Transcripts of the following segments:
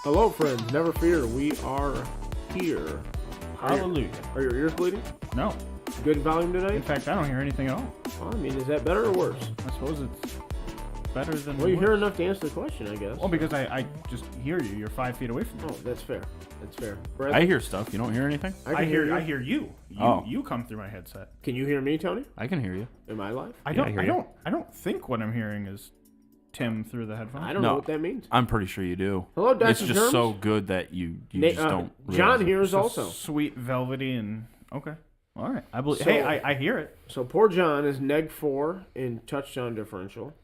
Hello, friends. Never fear. We are here. Hallelujah. Are your ears bleeding? No. Good volume In tonight? fact, I don't hear anything at all. Well, I mean, is that better or worse? I suppose it's better than. Well, you worse. hear enough to answer the question, I guess. Well, because I just hear you. You're 5 feet away from me. Oh, that's fair. That's fair. Brad, I hear stuff. You don't hear anything? I can hear you. I hear you. Oh. You come through my headset. Can you hear me, Tony? I can hear you. Am I live? I Yeah, don't. I hear I you. don't think what I'm hearing is Tim through the headphones. I don't No. know what that means. I'm pretty sure you do. Hello, Dr. It's just Germs. so good that you Na- just don't. John realize it. hears So also. sweet, velvety, and okay. All right. I believe. So- Hey, I hear it. So poor John is neg 4 in touchdown differential,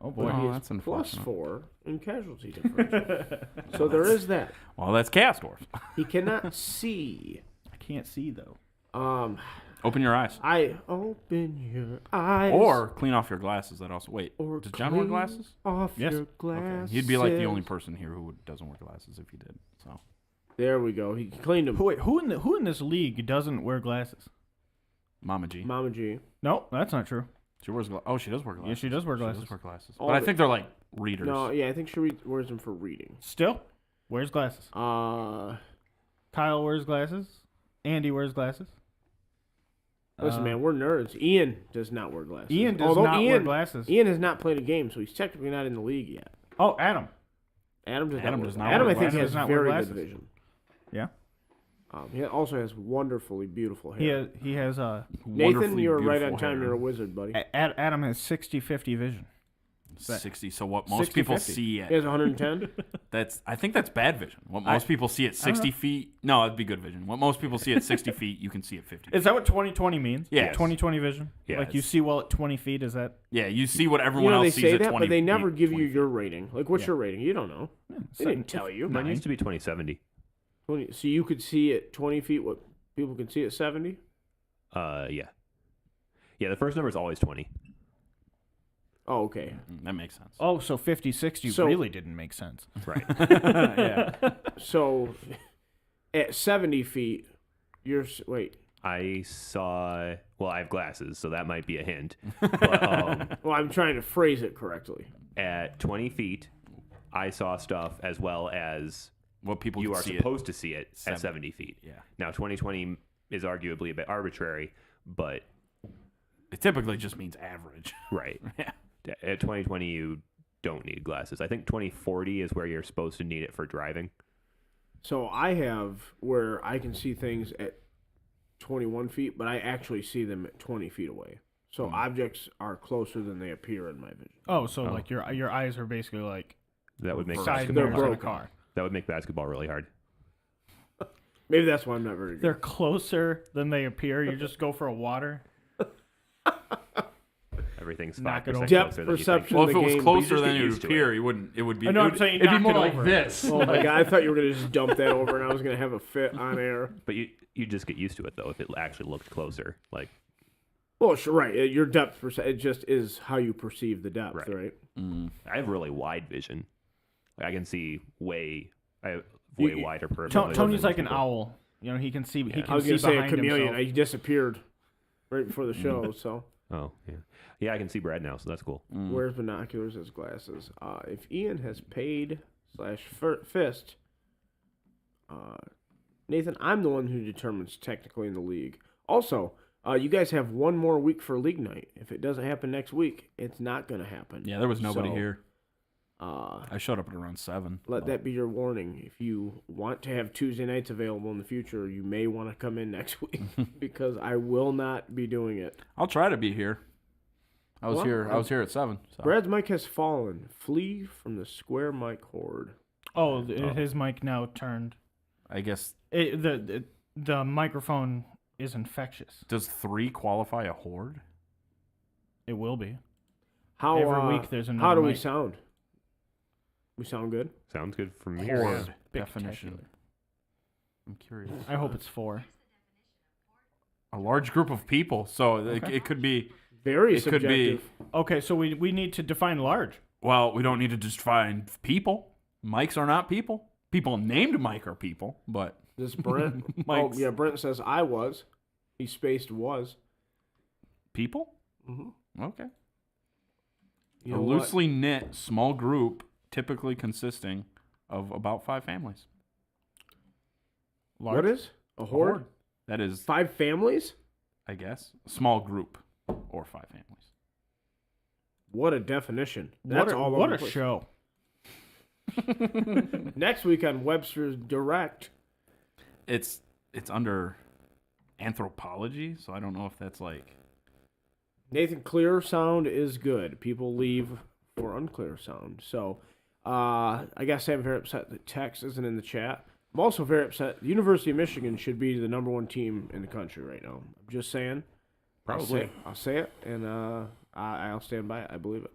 Oh boy. but he Oh, is that's plus unfortunate. 4 in casualty differential. So there is that. Well, that's Castor. He cannot see. I can't see though. Open your eyes. I open your eyes. Or clean off your glasses. That also. Wait, Or does John wear clean glasses? Off Yes. your glasses. He'd be like the only person here who doesn't wear glasses if he did. So There we go. He cleaned them. Wait, who in this league doesn't wear glasses? Mama G. Mama G. No, that's not true. She wears glasses. Oh, she does wear glasses. Yeah, she does wear She glasses. does wear glasses. All But I the- think they're like readers. No, yeah, I think she wears them for reading. Still wears glasses. Uh, Kyle wears glasses. Andy wears glasses. listen, man, we're nerds. Ian does not wear glasses. Ian does Although not Ian, wear glasses. Ian has not played a game, so he's technically not in the league yet. Oh, Adam. Adam does Adam not. does wear not Adam, wear I think, glasses. has Does not wear very glasses. good vision. Yeah. He also has wonderfully beautiful hair. He has Nathan, Wonderfully you're right beautiful on time. hair. You're a wizard, buddy. Adam has 60-50 vision. 60. So what most 60, people 50. see He at has 110. I think that's bad vision. What most people see at 60 feet. No, it'd be good vision. What most people see at 60 feet, you can see at 50. Is that what 20/20 means? Yeah. 20/20 vision? Yeah, Like you it's- see well at 20 feet, is that? Yeah, you see what You everyone know they else sees say at that, 20 but they never feet, give you 20 feet. your rating. Like, what's Yeah. your rating? You don't know. They didn't tell you. Mine used to be 2070. 20, so you could see at 20 feet what people can see at 70? Yeah. Yeah, the first number is always 20. Oh, okay. That makes sense. Oh, so 50-60 So- really didn't make sense. Right. Yeah. So at 70 feet, wait. I saw, well, I have glasses, so that might be a hint. But Well, I'm trying to phrase it correctly. at 20 feet, I saw stuff as well as What people you can are see supposed to see it at 70. 70 feet. Yeah. Now, 20/20 is arguably a bit arbitrary, but It typically just means average. right. Yeah. At 20/20, you don't need glasses. I think 20/40 is where you're supposed to need it for driving. So I have where I can see things at 21 feet, but I actually see them at 20 feet away. So objects are closer than they appear in my vision. Oh, so like your eyes are basically like That would make side They're mirrors in a broken. car. that would make basketball really hard. Maybe that's why I'm not very good. They're closer than they appear. You just go for a water. Everything's Knock 5% it over. Depth closer than you perception. think. Well, if the it was game, closer you just than get it used would to appear, it. it would be. I know, I'm it'd saying be knock more it like over. this. Oh my god! I thought you were gonna just dump that over, and I was gonna have a fit on air. But you just get used to it though if it actually looked closer. Like Well, sure, right. Your depth it just is how you perceive the depth, Right. right? I have really wide vision. Like I can see way You- wider peripheral. vision Tony's than like an people. owl. You know, he can see. He Yeah. can I was see gonna say a behind chameleon. himself. He disappeared right before the show. So Oh yeah, yeah. I can see Brad now, so that's cool. wears binoculars as glasses. If Ian has paid / fist, Nathan, I'm the one who determines technically in the league. Also, you guys have one more week for league night. If it doesn't happen next week, it's not going to happen. Yeah, there was nobody So, here. I showed up at around 7. Let that be your warning. If you want to have Tuesday nights available in the future, you may want to come in next week because I will not be doing it. I'll try to be here. I was Well, here. I was here at 7. So. Brad's mic has fallen. Flee from the square mic horde. Oh, his mic now turned. I guess The microphone is infectious. does 3 qualify a horde? It will be. How Every week there's another How do we mic. sound? We sound good. Sounds good from me. Horde Yeah. definition. Spectacular. I'm curious. I hope it's 4. A large group of people, so Okay. it could be. Very It could be- subjective. Okay, so we need to define large. Well, we don't need to just find people. Mics are not people. People named Mike are people, but This Brent. oh Mike's- yeah, Brent says I was. He spaced was. people. Mm-hmm. Okay. You A know what? loosely knit small group, typically consisting of about 5 families. What is a horde? That is, 5 families? I guess, a small group or 5 families. What a definition. That's all what over a the place. show. Next week on Webster's Direct. It's under anthropology, so I don't know if that's like. Nathan, clear sound is good. People leave for unclear sound. So, I guess I'm very upset that Tex isn't in the chat. I'm also very upset. The University of Michigan should be the #1 team in the country right now. I'm just saying. Probably. I'll say it, and I'll stand by it. I believe it.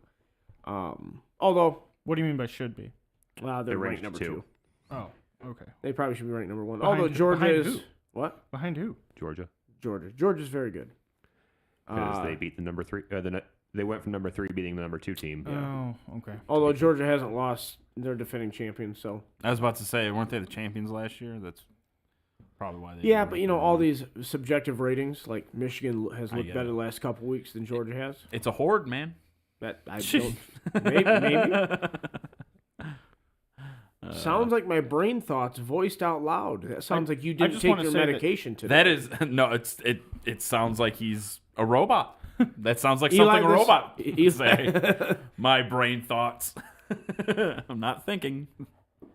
Although, What do you mean by should be? they're They're ranked ranked number 2. 2. Oh, okay. They probably should be ranked #1. Behind Although who? Georgia Behind is who? what? Behind who? Georgia. Georgia's very good. Because they beat the number 3. They went from number 3 beating the number 2 team. Oh, okay. Although Georgia hasn't lost, they're defending champions. So I was about to say, weren't they the champions last year? That's probably why they. yeah, didn't but rank them. all these subjective ratings, like Michigan has I looked get better it. the last couple weeks than Georgia has. It's a horde, man. That I don't. maybe. Sounds like my brain thoughts voiced out loud. That sounds like you didn't just take wanna your say that- medication today. That is no. It sounds like he's a robot. That sounds like Eli, something a this- robot would Eli- say. My brain thoughts. I'm not thinking.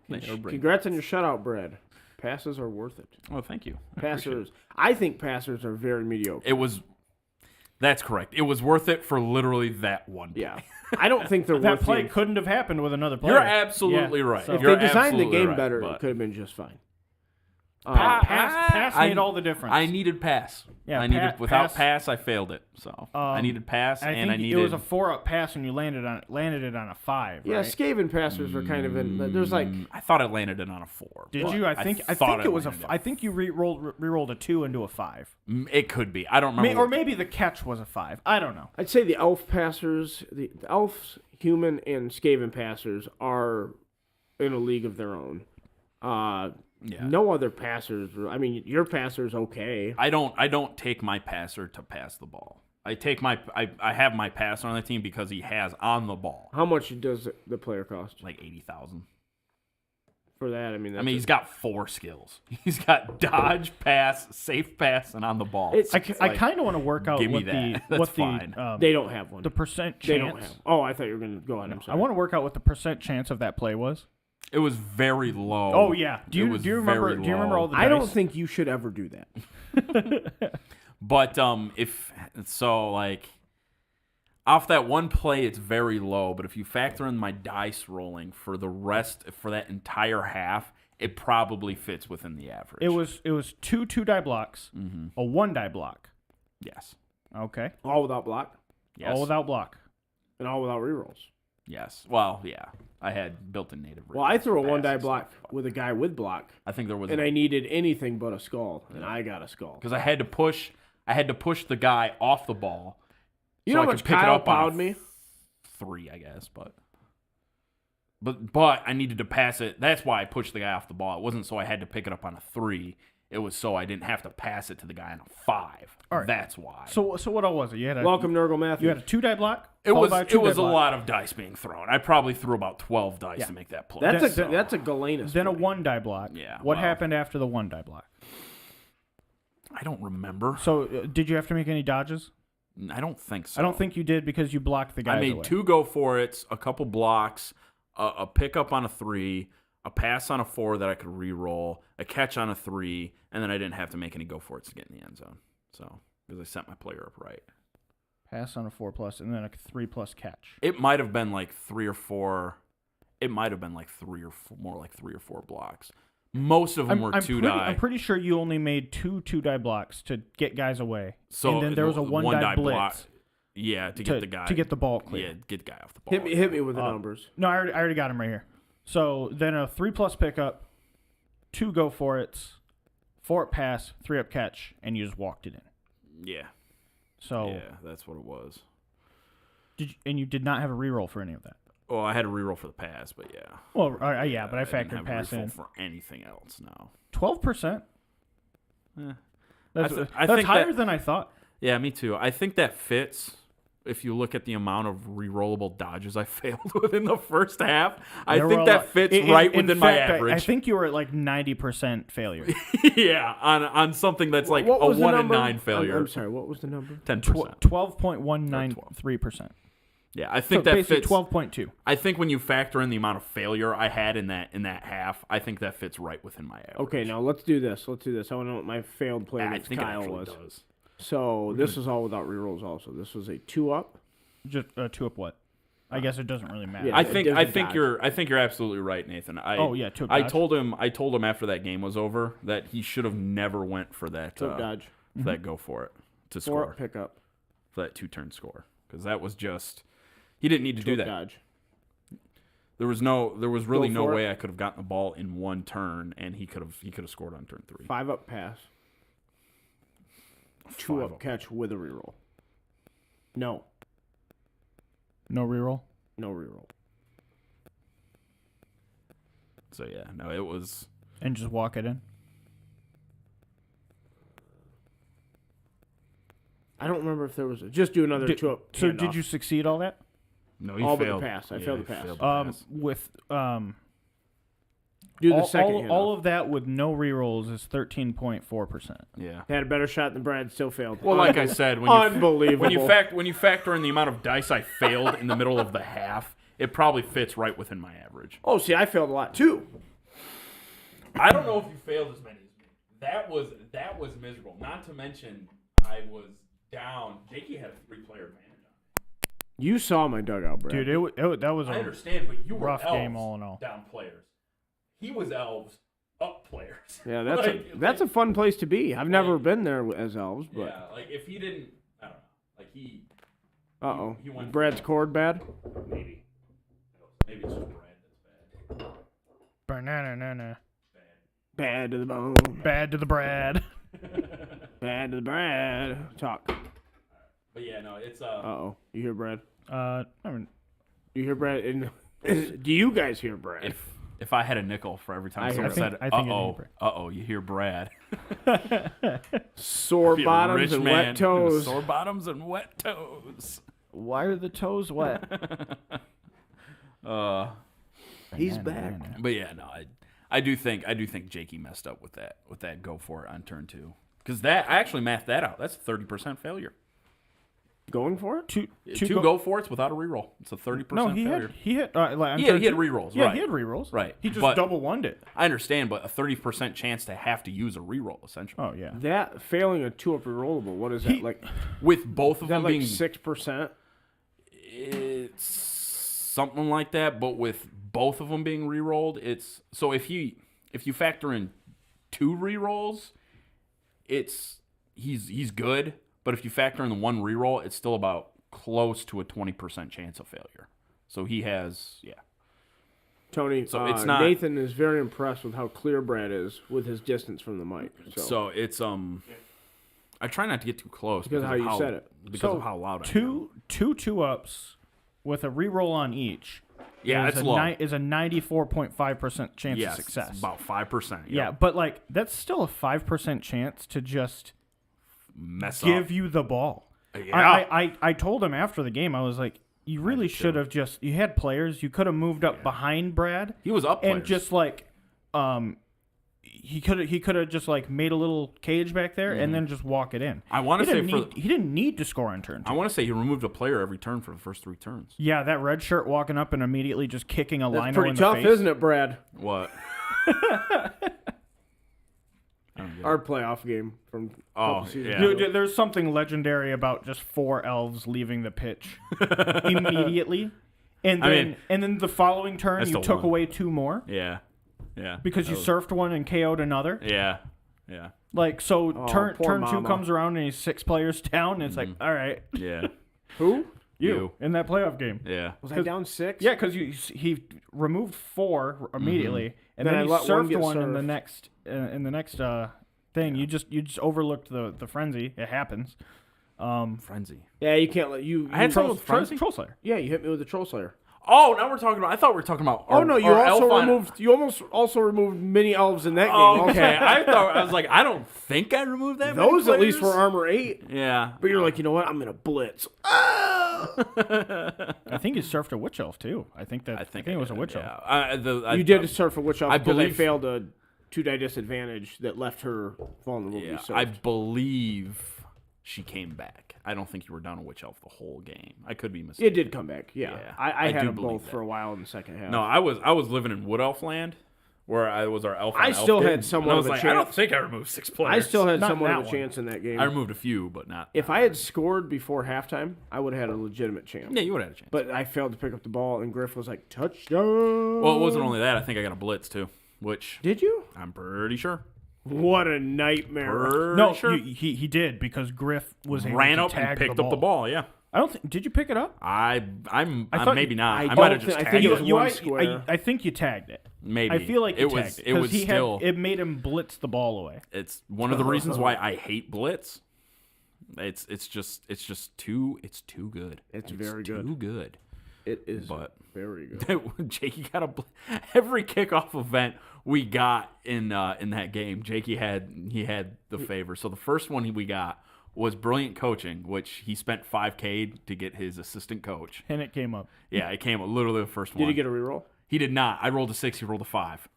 They are brain- Congrats on your shutout, Brad. Passes are worth it. Oh, thank you. I appreciate Passers, I think passers are very mediocre. It was. That's correct. It was worth it for literally that one play. Yeah, I don't think they're That worth play the- couldn't have happened with another player. You're absolutely Yeah, right. so- If You're they designed the absolutely game right, better, but it could have been just fine. Pass I- made all the difference. I needed pass. Yeah, I needed without pass- pass, I failed it. So I needed pass, I and I think needed. it was a 4-up pass, and you landed it on a 5. Yeah, right? Skaven passers were kind of in. There's like I thought it landed it on a 4. Did but you? I think thought it was a. landed I think you re-rolled a 2 into a 5. It could be. I don't remember. Or maybe the catch was a 5. I don't know. I'd say the elf passers, the elves, human, and Skaven passers are in a league of their own. Yeah. No other passers. I mean, your passer's okay. I don't take my passer to pass the ball. I have my passer on the team because he has on the ball How much does the player cost like 80,000. for that? I mean, that's He's got 4 skills. He's got dodge, pass, safe pass, and on the ball. It's I like, kind of want to work out give me what that. the That's what fine. the they don't have one. the percent chance. They don't have. Oh, I thought you were going to go ahead. I'm I sorry. want to work out what the percent chance of that play was. It was very low. Oh yeah. Do you was remember? very Do you remember low. all the? I don't dice? think you should ever do that. But if so, like off that one play, it's very low. But if you factor in my dice rolling for the rest for that entire half, it probably fits within the average. It was 2 2-die blocks, Mm-hmm. a 1-die block. Yes. Okay. All without block Yes. All without block. and all without rerolls. Yes. Well, yeah. I had built-in native. Well, I threw a passes 1-die and block stuff. with a guy with block, I think there was and I needed anything but a skull, and I got a skull. because I had to push the guy off the ball. You so know I how could much pick it Kyle up on a plowed me? 3, I guess, but I needed to pass it. That's why I pushed the guy off the ball. It wasn't so I had to pick it up on a 3. It was so I didn't have to pass it to the guy on a 5. All right. That's why. So what all was it? You had a Welcome, Nurgle You Matthews. had a 2-die block. it was followed by it two-die was a block. lot of dice being thrown. I probably threw about 12 dice Yeah. to make that play. That's a Galenus. Then a play. 1-die block. Yeah, What well. happened after the 1-die block? I don't remember. So did you have to make any dodges? I don't think so. I don't think you did because you blocked the guys I made away. 2 go for it, a couple blocks, a pickup on a 3, a pass on a 4 that I could re-roll, a catch on a 3, and then I didn't have to make any go for it to get in the end zone. So because I set my player up right. Pass on a 4+ and then a 3+ catch. It might have been like 3 or 4. It might have been like 3 or 4, more like 3 or 4 blocks. Most of them were 2-die. I'm pretty sure you only made 2 2-die blocks to get guys away. So and then there was a 1-die blitz block. Yeah, to get the guy. to get the ball clear. Yeah, get the guy off the ball. Hit me with the numbers. No, I already got him right here. So then a 3+ pickup, 2 go for it, 4-up pass, 3-up catch, and you just walked it in. Yeah. So Yeah, that's what it was. and you did not have a reroll for any of that. Well, I had a reroll for the pass, but yeah. Well, yeah, but I didn't factored have a pass reroll in. for anything else. No. 12%. Eh. That's, I that's think higher that- than I thought. Yeah, me too. I think that fits if you look at the amount of rerollable dodges I failed within the first half, I There were think a that lot- fits in- right in within my fact, average. I think you were at like 90% failure. Yeah, on something that's like What a was the 1 in number? 9 failure. I'm sorry, what was the number? 10%. 12.193%. Yeah, I So think that basically fits. 12.2. I think when you factor in the amount of failure I had in that half, I think that fits right within my average. Okay, now let's do this. I want to know what my failed play I against think it Kyle actually was. does. So this is all without rerolls also. This was a 2-up. Just 2-up what? I guess it doesn't really matter. Yeah. I it think doesn't dodge. you're absolutely right, Nathan. Oh, yeah, 2-up I dodge. told him after that game was over that he should have never went for that 2-up dodge. for that go for it to 4-up score pickup. for that 2-turn score, because that was just he didn't need to do 2-up that. dodge. There was really Go no for it. way I could have gotten the ball in 1 turn, and he could have scored on turn 3. 5-up pass. 2-up catch with a reroll. No. No reroll? No reroll. So yeah, no, it was. And just walk it in? I don't remember if there was just do another 2-up. So handoff. did you succeed all that? No, he All but the failed. pass. I failed the pass. With do the second all handoff? of that with no rerolls is 13.4%. Yeah. They had a better shot than Brad. Still failed. Well, like I said, Unbelievable. when you factor in the amount of dice I failed in the middle of the half, it probably fits right within my average. Oh, see, I failed a lot too. I don't know if you failed as many as me. That was miserable. Not to mention, I was down. Jakey had a 3-player advantage on me. You saw my dugout, Brad. Dude, that was I a understand, but you were rough elves game all in all. down players. He was elves up players. Yeah, that's Like, a fun place to be. I've never been there as elves, but yeah, like if he didn't, I don't know. Like he he went- Brad's cord bad. maybe it's just Brad that's bad. banana. Bad to the bone. Bad to the Brad. Bad to the Brad. Talk. But yeah, no, it's Oh, you hear Brad? I mean, You hear Brad? Do you guys hear Brad? if I had a nickel for every time someone said, I think you hear Brad. Sore Be a bottoms rich and man. wet toes. Sore bottoms and wet toes. why are the toes wet? He's back. But yeah, no, I do think Jakey messed up with that go for it on turn 2. Because I actually mathed that out. That's a 30% failure. Going for it? Two go for it's without a reroll. It's a 30% No, he failure. he hit. Like, He had rerolls, Yeah, right. he had rerolls. Right. He just But- double won it. I understand, but a 30% chance to have to use a reroll essentially. Oh yeah. That failing a 2-up rerollable. What is that like? With both of Is that them like being 6%? it's something like that, but with both of them being re-rolled, it's so if you factor in 2 re-rolls, he's good, but if you factor in the 1 re-roll, it's still about close to a 20% chance of failure. So he has Tony, So it's not- Nathan is very impressed with how clear Brad is with his distance from the mic. So, it's I try not to get too close Because of how you said it. Because of how loud I am. Two ups with a reroll on each. Yeah, is it's a low. is a 94.5% chance Yes, of success. it's about 5%. Yeah, but like that's still a 5% chance to just Mess give up. you the ball. Yeah. I told him after the game, I was like, you really should have you had players, you could have moved up behind Brad. He was up and players. just like he could have just like made a little cage back there and then just walk it in. I want to say he didn't need to score on turn 2. I want to say he removed a player every turn for the first 3 turns. Yeah, that red shirt walking up and immediately just kicking a that's lino pretty in tough, the face. isn't it, Brad? What? Our playoff game from a couple seasons yeah. ago. Dude, there's something legendary about just 4 elves leaving the pitch immediately, and then the following turn I you still took won. away 2 more Yeah. because you surfed one and KO'd another. Yeah. Like so, turn poor 2 mama. comes around and he's 6 players down. And it's like, all right, Yeah. Who? you in that playoff game. Yeah. Was I down 6? Yeah, because he removed 4 immediately, and Then I then he let one surfed get one in the surfed. next thing. You just overlooked the frenzy. It happens. Frenzy. Yeah, you can't let you. I had you trouble with Frenzy? Troll Slayer. Yeah, you hit me with the Troll Slayer. Oh, now we're talking about. I thought we were talking about. Oh no, you almost also removed mini elves in that game. Oh, also. okay, I was like, I don't think I removed that. many Those at least players. were armor 8. Yeah, But you're like, you know what? I'm gonna blitz. I think you surfed a witch elf too. I think it was a witch elf. Yeah. You did surf for witch elf I because I believe- failed a 2-die disadvantage that left her vulnerable. Yeah, to be I surfed. believe she came back. I don't think you were down a witch elf the whole game. I could be It mistaken. did come back. Yeah, Yeah, I I had do them believe both that. for a while in the second half. No, I was living in Wood Elf land, where I was our elf. I on elf still kid, had somewhat and I was of a like, I don't chance. think I removed 6 players. I still had Not somewhat that of a one. chance in that game. I removed a few, but not. If I had scored before halftime, I would have had a legitimate chance. Yeah, you would have had a chance. But I failed to pick up the ball, and Griff was like, touchdown. Well, it wasn't only that. I think I got a blitz too, which Did you? I'm pretty sure. What a nightmare. Pretty No, sure. he did because Griff was able ran to up tag and picked up the ball. Yeah, I don't think. Did you pick it up? I'm thought maybe not. I I, don't might have just think- I tagged think it it. was one square. I think you tagged it. Maybe I feel like you it was. tagged it It was he still. it made him blitz the ball away. It's one of the reasons why I hate blitz. It's just too good. It's very good. Too good. It is But- very good. Jakey got every kickoff event we got in that game. Jakey had the favor. So the first one we got was brilliant coaching, which he spent $5K to get his assistant coach. And it came up. Yeah, it came literally the first one. Did he get a reroll? He did not. I rolled a 6. He rolled a 5.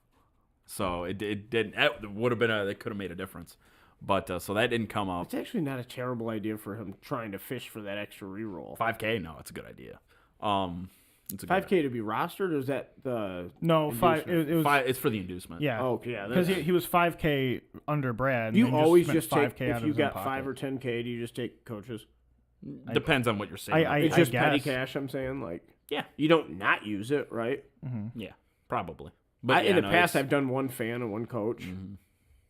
So it didn't. It would have been. It could have made a difference. But so that didn't come up. It's actually not a terrible idea for him trying to fish for that extra reroll. 5K. No, it's a good idea. It's a good 5K to be rostered, or is that the No, five. It was It's for the inducement. yeah. Oh, yeah, because that's- he was 5K under Brad. Do you and always spent just take 5K out if of you his own got 5 pocket. or 10K? Do you just take coaches? Depends on what you're saying. I It's just petty guess. cash. I'm saying like Yeah. you don't not use it, right? Yeah. Probably. But in yeah, the no, past, it's- I've done one fan and one coach.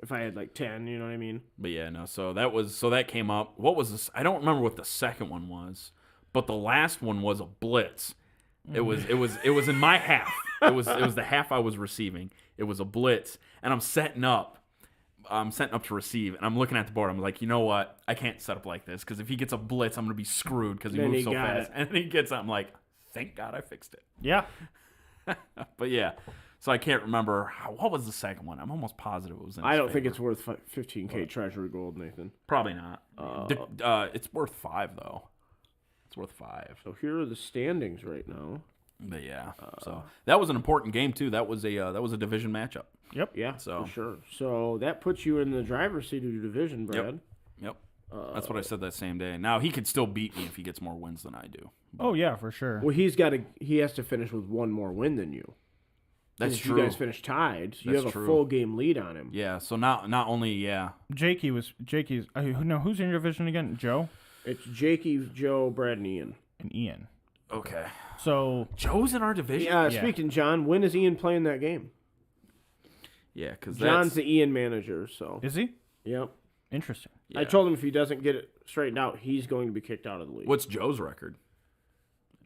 If I had like 10, you know what I mean? But yeah, no. So that came up. What was this? I don't remember what the second one was, but the last one was a blitz. It was in my half. It was the half I was receiving. It was a blitz, and I'm setting up to receive, and I'm looking at the board. I'm like, you know what? I can't set up like this because if he gets a blitz, I'm gonna be screwed because he Then moves he so got fast. it. And then he gets up. I'm like, thank God I fixed it. Yeah. But yeah, so I can't remember what was the second one. I'm almost positive it was. I don't think it's worth 15K treasury gold, Nathan. probably not. It's worth 5 though. It's worth 5. So here are the standings right now. But yeah, so that was an important game too. That was a division matchup. Yep. Yeah, So- for sure. So that puts you in the driver's seat of your division, Brad. Yep. That's what I said that same day. Now he could still beat me if he gets more wins than I do. Oh yeah, for sure. Well, he has to finish with one more win than you. That's If true. you guys finish tied, so you That's have a true. full game lead on him. Yeah. So not only Jakey's. No, who's in your division again? Joe It's Jakey, Joe, Brad, and Ian. and Ian. okay. So Joe's in our division. Yeah, Yeah. speaking John, when is Ian playing that game? Yeah, because John's the Ian manager, so is he? yep. Interesting. I told him if he doesn't get it straightened out, he's going to be kicked out of the league. What's Joe's record?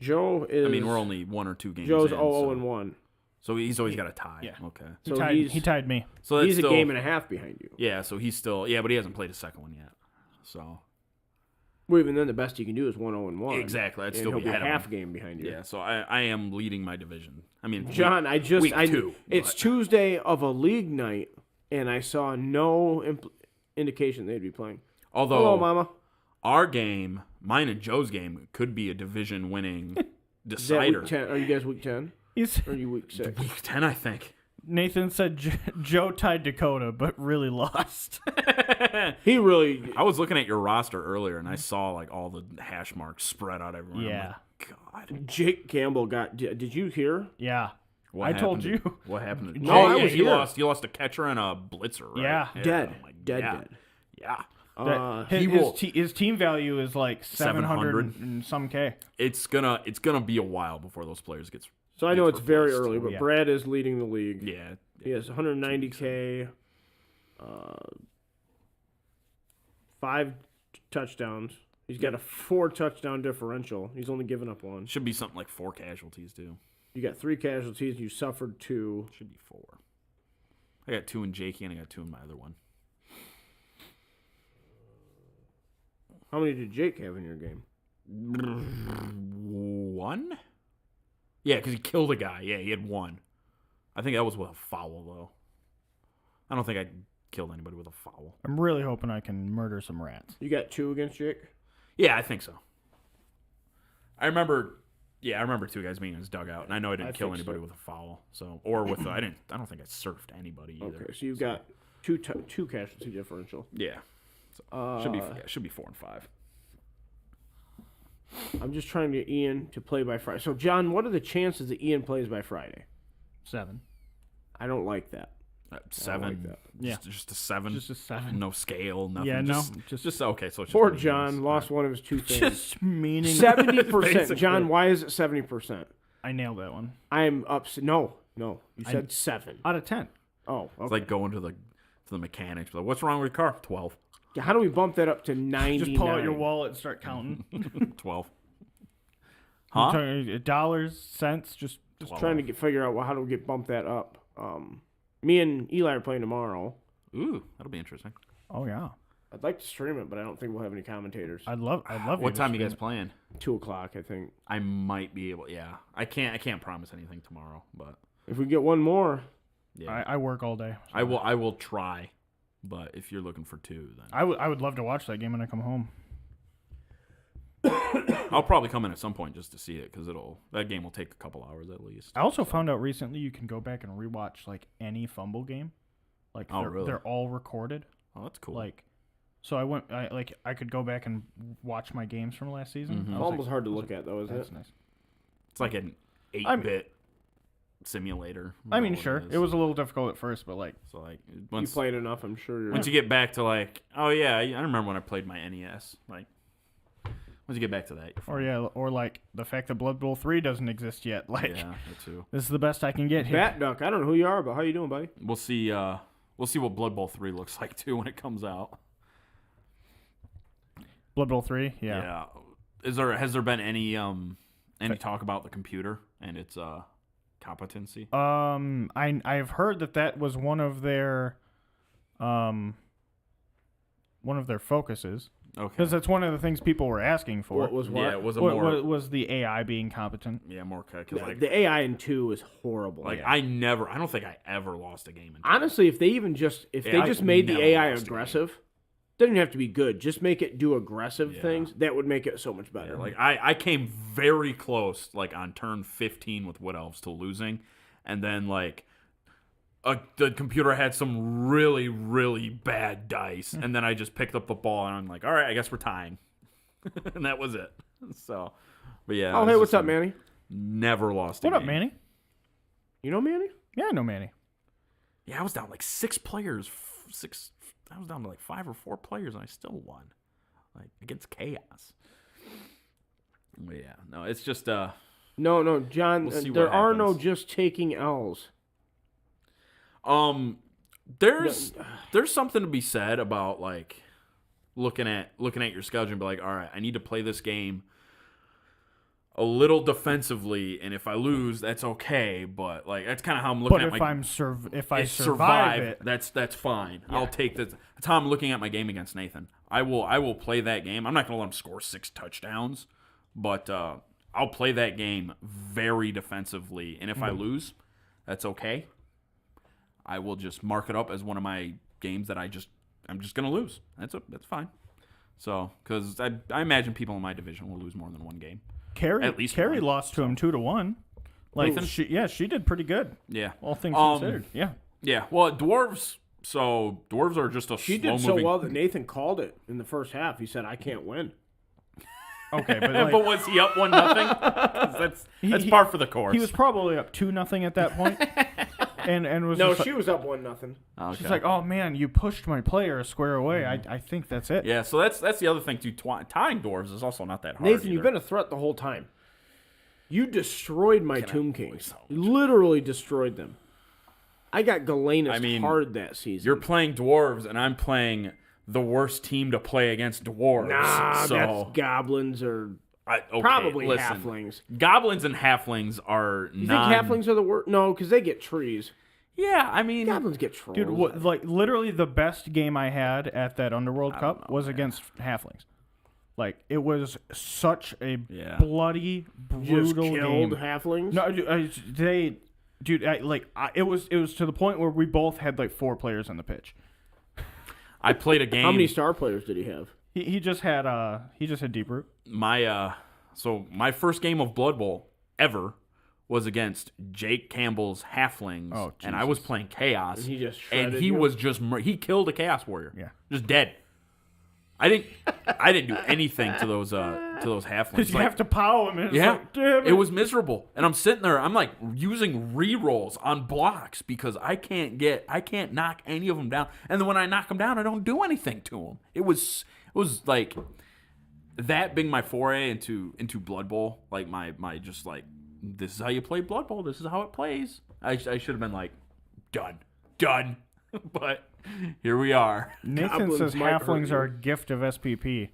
Joe is. I mean, we're only 1 or 2 games. Joe's in, 0-1. so he's always got a tie. Yeah. Okay. So He tied me. So that's he's still, a game and a half behind you. Yeah. So he's still but he hasn't played a second one yet. So Well, even then, the best he can do is 1-1. exactly, I'd And still he'll be be ahead of half him. game behind you. Yeah. So I am leading my division. I mean, John, week 2. It's but- Tuesday of a league night, and I saw no indication they'd be playing. Although Hello, Mama. our game, mine and Joe's game, could be a division-winning Is that decider. week 10? Are you guys week 10? He's Or are you week 6? Week 10, I think. Nathan said Joe tied Dakota, but really lost. He really. I was looking at your roster earlier, and I saw like all the hash marks spread out everywhere. Yeah. I'm like, God. Jake Campbell got. Did you hear? Yeah. What I told happened to- you. What happened? To, No, I was you here. lost. You lost a catcher and a blitzer, right? Yeah. Dead. I'm like, Dead. yeah. Dead. Yeah. His team value is like 700 and some K. It's gonna be a while before those players get. So I know it's very replaced. early, but Yeah. Brad is leading the league. Yeah. He has 190K, 5 touchdowns. He's got a 4 touchdown differential. He's only given up 1. Should be something like 4 casualties too. You got 3 casualties. You suffered 2. Should be 4. I got 2 in Jakey and I got 2 in my other one. How many did Jake have in your game? 1? Yeah, because he killed a guy. Yeah, he had one. I think that was with a foul, though. I don't think I killed anybody with a foul. I'm really hoping I can murder some rats. You got 2 against Jake? Yeah, I think so. I remember 2 guys being in his dugout, and I know I didn't kill think anybody so. with a foul. So, or with I don't think I surfed anybody either. Okay, so you've got two casualty differential. Yeah. So should be 4 and 5. I'm just trying to get Ian to play by Friday. So, John, what are the chances that Ian plays by Friday? 7. I don't like that. 7. like that. Yeah. Just a 7. Just a 7. No scale. Nothing. Yeah, no. Just okay. So it's just Poor meaningless. John lost one of his 2 things. Just meaning. 70%. Basically. John, why is it 70%? I nailed that one. I'm upset. No. You said 7. Out of 10. Oh, okay. It's like going to the mechanics. Like, what's wrong with your car? 12. How do we bump that up to 99? Just pull out your wallet and start counting. 12. You're Huh? talking dollars, cents, just Trying to figure out how do we bump that up. Me and Eli are playing tomorrow. Ooh, that'll be interesting. Oh yeah. I'd like to stream it, but I don't think we'll have any commentators. I'd love What time are you guys playing? 2 o'clock, I think. I might be able. Yeah, I can't promise anything tomorrow, but If we get one more, yeah, I work all day. So. I will try. But if you're looking for 2, then I would love to watch that game when I come home. I'll probably come in at some point just to see it because that game will take a couple hours at least. I also found out recently you can go back and rewatch like any fumble game. Like really? they're all recorded. Oh, that's cool. Like so I could go back and watch my games from last season. Mhm. I was fumble's hard to look at, though, isn't that's it? nice. It's like an 8-bit simulator. I mean, Is what sure. is. it was a little difficult at first, but like So like You once played enough, I'm sure you're... you get back to like, oh yeah, I remember when I played my NES. Like once you get back to that, you're fine. or like the fact that Blood Bowl 3 doesn't exist yet. Like Yeah, that too. this is the best I can get here. Bat Duck, I don't know who you are, but how you doing, buddy? We'll see. We'll see what Blood Bowl 3 looks like too when it comes out. Blood Bowl 3, yeah. Has there been any talk about the computer and its competency? I've heard that was one of their focuses. Okay. Because that's one of the things people were asking for. What was what? Yeah, it was a What more was the AI being competent? yeah more because like The AI in 2 is horrible. I don't think I ever lost a game in Honestly, if they even just I made the never AI lost a game. aggressive, doesn't have to be good. Just make it do aggressive Yeah. things. That would make it so much better. Like I came very close, like on turn 15 with Wood Elves to losing, and then like the computer had some really really bad dice, and then I just picked up the ball and I'm like, all right, I guess we're tying, and that was it. So, but yeah. Oh, it hey, was what's just up, Manny? Never lost. What a up, game. Manny? You know Manny? Yeah, I know Manny. Yeah, I was down like 6 players. I was down to like 5 or 4 players, and I still won, like against chaos. But yeah, no, it's just No, John. We'll see there what are no happens. just taking L's. There's something to be said about like looking at your schedule and be like, all right, I need to play this game a little defensively, and if I lose, that's okay. But like that's kind of how I'm looking But at if I survive it, that's fine. I'll take that. That's how I'm looking at my game against Nathan. I will play that game. I'm not gonna let him score 6 touchdowns, but I'll play that game very defensively, and if I lose, that's okay. I will just mark it up as one of my games that I'm just gonna lose. That's fine. So, because I imagine people in my division will lose more than one game. At least Carrie one. lost to him 2-1. Like Nathan? she did pretty good, Yeah. all things considered. Yeah. Yeah. Well, dwarves. So dwarves are just a She slow did so moving. well that Nathan called it in the first half. He said, "I can't win." Okay, but like, But was he up 1-0? That's he- par for the course. he was probably up 2-0 at that point, and was No, just she was up 1-0. Okay. she's like, oh man, you pushed my player a square away. I think that's it. Yeah. So that's the other thing too. Tying dwarves is also not that hard. Nathan, either. you've been a threat the whole time. You destroyed my Tomb believe Kings. so? You literally destroyed them. I got Galenus I mean, hard that season. You're playing dwarves, and I'm playing the worst team to play against dwarves. Nah, so that's goblins or okay, probably listen. halflings. Goblins and halflings are You think halflings are the worst? No, because they get trees. Yeah, I mean, Goblins get trolls. Dude, like literally the best game I had at that Underworld Cup was against halflings. Like, it was such a Yeah. bloody, Just brutal killed game. halflings. No, it was to the point where we both had like 4 players on the pitch. I played a game. How many star players did he have? He just had deep root. My first game of Blood Bowl ever was against Jake Campbell's Halflings, Oh, and I was playing Chaos, And he just and shredded he you? was just he killed a Chaos Warrior, Yeah. just dead. I didn't do anything to those Halflings. Because you Like, have to pow him. And it's yeah, like, damn it was miserable, and I'm sitting there. I'm like using re-rolls on blocks because I can't knock any of them down. And then when I knock them down, I don't do anything to them. It was like that being my foray into Blood Bowl. Like my just like, this is how you play Blood Bowl. This is how it plays. I should have been like done, but here we are. Nathan Goblins says might hurt halflings you. are a gift of SPP.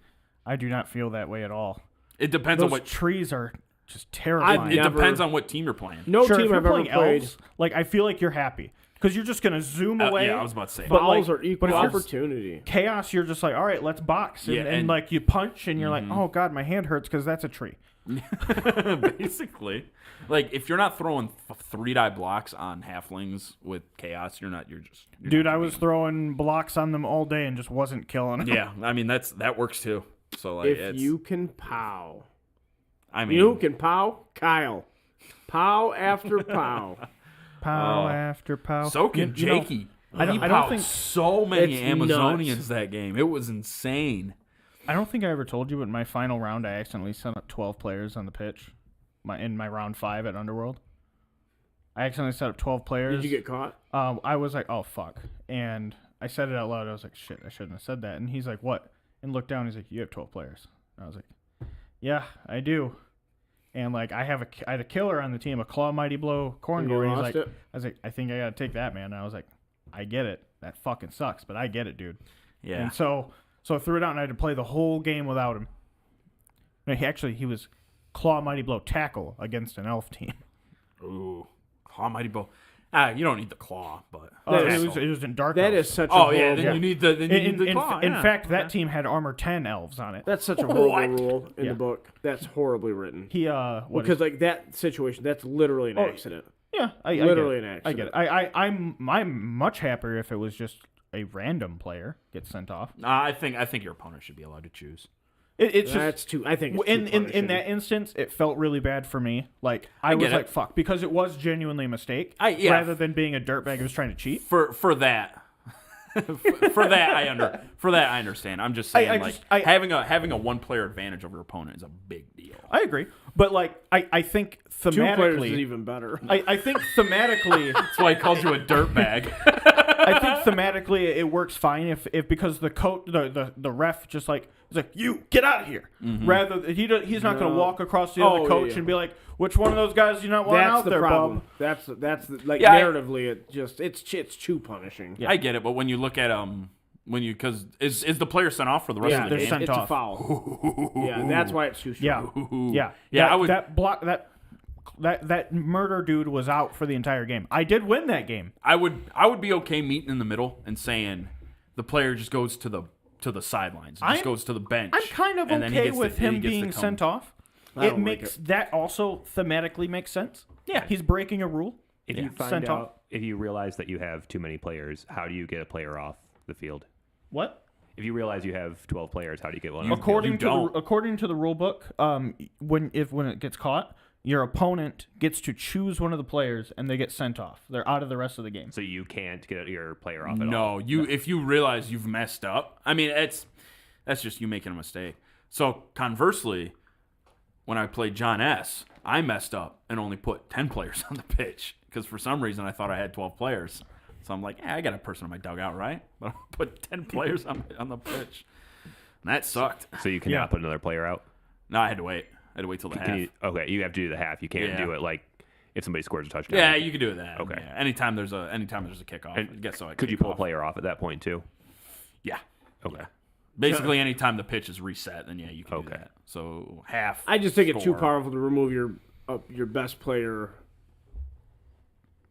I do not feel that way at all. It depends Those on what. trees are just terrifying. It never- depends on what team you're playing. No Sure, if team you're I've ever playing played. elves, like, I feel like you're happy because you're just gonna zoom away. Yeah, I was about to say. But, Fouls like- are equal but if you're- opportunity. Chaos, you're just like, all right, let's box, and, Yeah, and and- like you punch, and you're like, oh god, my hand hurts because that's a tree. Basically, like if you're not throwing 3-die blocks on Halflings with Chaos, you're just Dude, not I was throwing blocks on them all day and just wasn't killing them. Yeah, I mean that works too. So like, If it's, you can pow. I mean, You know who can pow? Kyle. Pow after pow. Pow after pow. so can You know, Jakey. I don't- He I don't powed think- so many It's Amazonians nuts. that game. It was insane. I don't think I ever told you, but in my final round, I accidentally sent up 12 players on the pitch. In my round 5 at Underworld, I accidentally set up 12 players. Did you get caught? I was like, oh fuck, and I said it out loud. I was like, shit, I shouldn't have said that. And he's like, what? And looked down. He's like, you have 12 players. And I was like, yeah, I do. And like, I had a killer on the team, a Claw Mighty Blow Corn And you Gory. He's lost like, it? I was like, I think I gotta take that, man. And I was like, I get it. That fucking sucks, but I get it, dude. Yeah. And so I threw it out, and I had to play the whole game without him. No, he was Claw Mighty Blow Tackle against an elf team. Ooh, Claw Mighty Bow. You don't need the claw, but It was in Dark That Elves. is such a oh horrible. yeah, then you need the claw. In yeah. fact, that team had armor 10 elves on it. That's such a horrible What? rule in Yeah. the book. That's horribly written. He Because like that situation, that's literally an accident. yeah, I Literally get it. an I get it. I'm much happier if it was just a random player gets sent off. I think your opponent should be allowed to choose. It's just That's too. I think it's in too punishing. that instance, it felt really bad for me. Like I was get it. like, "Fuck," because it was genuinely a mistake, Yeah. rather than being a dirtbag who was trying to cheat. For that. for that I understand. I'm just saying, having a 1-player advantage over your opponent is a big deal. I agree, but like I think 2 players is thematically, even better. I think thematically, That's why I called you a dirtbag. I think thematically it works fine if because the ref just like is like, you get out of here, rather he's not going to No. walk across the Oh, other yeah, coach yeah. and be like, which one of those guys do you not want That's out the there, problem. bub? That's the, like Yeah, narratively, it's too punishing. Yeah. I get it, but when you look at because is the player sent off for the rest Yeah, of the they're game? sent it's off. a foul. Yeah, that's why it's too strong. Yeah. Yeah, I would- that murder dude was out for the entire game. I did win that game. I would be okay meeting in the middle and saying the player just goes to the sidelines, just goes to the bench. I'm kind of and then he okay gets with to- he him gets to being come- sent off. I It don't like makes it. that also thematically makes sense. Yeah. He's breaking a rule. If you find Sent off. out, if you realize that you have too many players, how do you get a player off the field? What? If you realize you have 12 players, how do you get one You- off the field? According to the rule book, when it gets caught, your opponent gets to choose one of the players and they get sent off. They're out of the rest of the game. So you can't get your player off at all? No, if you realize you've messed up, I mean that's just you making a mistake. So conversely, when I played John S., I messed up and only put 10 players on the pitch because for some reason I thought I had 12 players. So I'm like, I got a person in my dugout, right? But I put 10 players on the pitch. And that sucked. So you cannot put another player out? No, I had to wait. I had to wait till the half. Okay, you have to do the half. You can't Yeah. do it like if somebody scores a touchdown. Yeah, you could do that. Okay. Yeah. Anytime there's a kickoff. I And guess so. Could you pull a player off at that point too? Yeah. Okay. Basically, anytime the pitch is reset, then yeah, you can do Okay. that. So half. I just think it's too score. powerful to remove your best player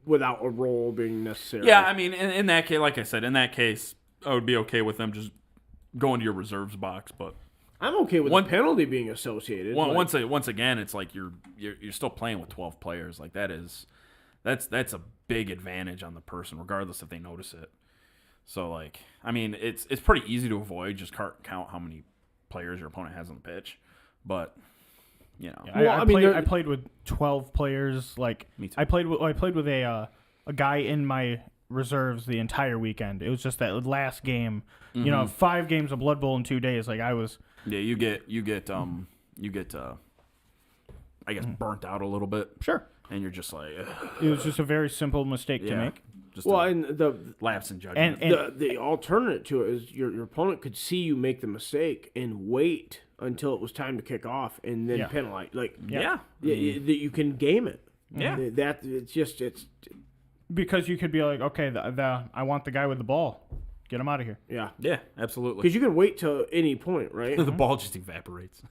without a role being necessary. Yeah, I mean, in that case, like I said, in that case, I would be okay with them just going to your reserves box. But I'm okay with One- the penalty being associated. once again, it's like you're still playing with 12 players. Like that's a big advantage on the person, regardless if they notice it. So like, I mean, it's pretty easy to avoid. Just count how many players your opponent has on the pitch, but you know, Yeah, I played with 12 players. Like Me too. I played with a guy in my reserves the entire weekend. It was just that last game. You know, 5 games of Blood Bowl in 2 days. Like I was. yeah, you get I guess burnt out a little bit, Sure. and you're just like, ugh. It was just a very simple mistake to make. Just well, a and the lapse in judgment. the alternate to it is your opponent could see you make the mistake and wait until it was time to kick off and then Yeah. penalize. Like yeah. you can game it. Yeah. That it's Because you could be like, okay, I want the guy with the ball. Get him out of here. yeah. Yeah, absolutely. Because you can wait till any point, right? The ball just evaporates.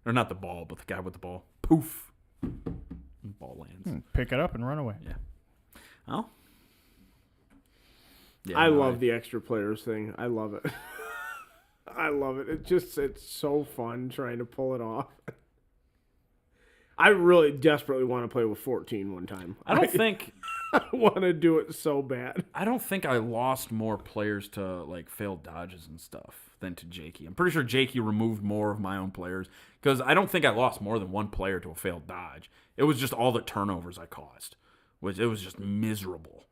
Or not the ball, but the guy with the ball. Poof. And ball lands. Pick it up and run away. Yeah. Oh. Yeah, I no, love the extra players thing. I love it. I love it. It's so fun trying to pull it off. I really desperately want to play with 14 one time. I don't think I want to do it so bad. I lost more players to like failed dodges and stuff than to Jakey. I'm pretty sure Jakey removed more of my own players because I don't think I lost more than one player to a failed dodge. It was just all the turnovers I caused, which it was just miserable.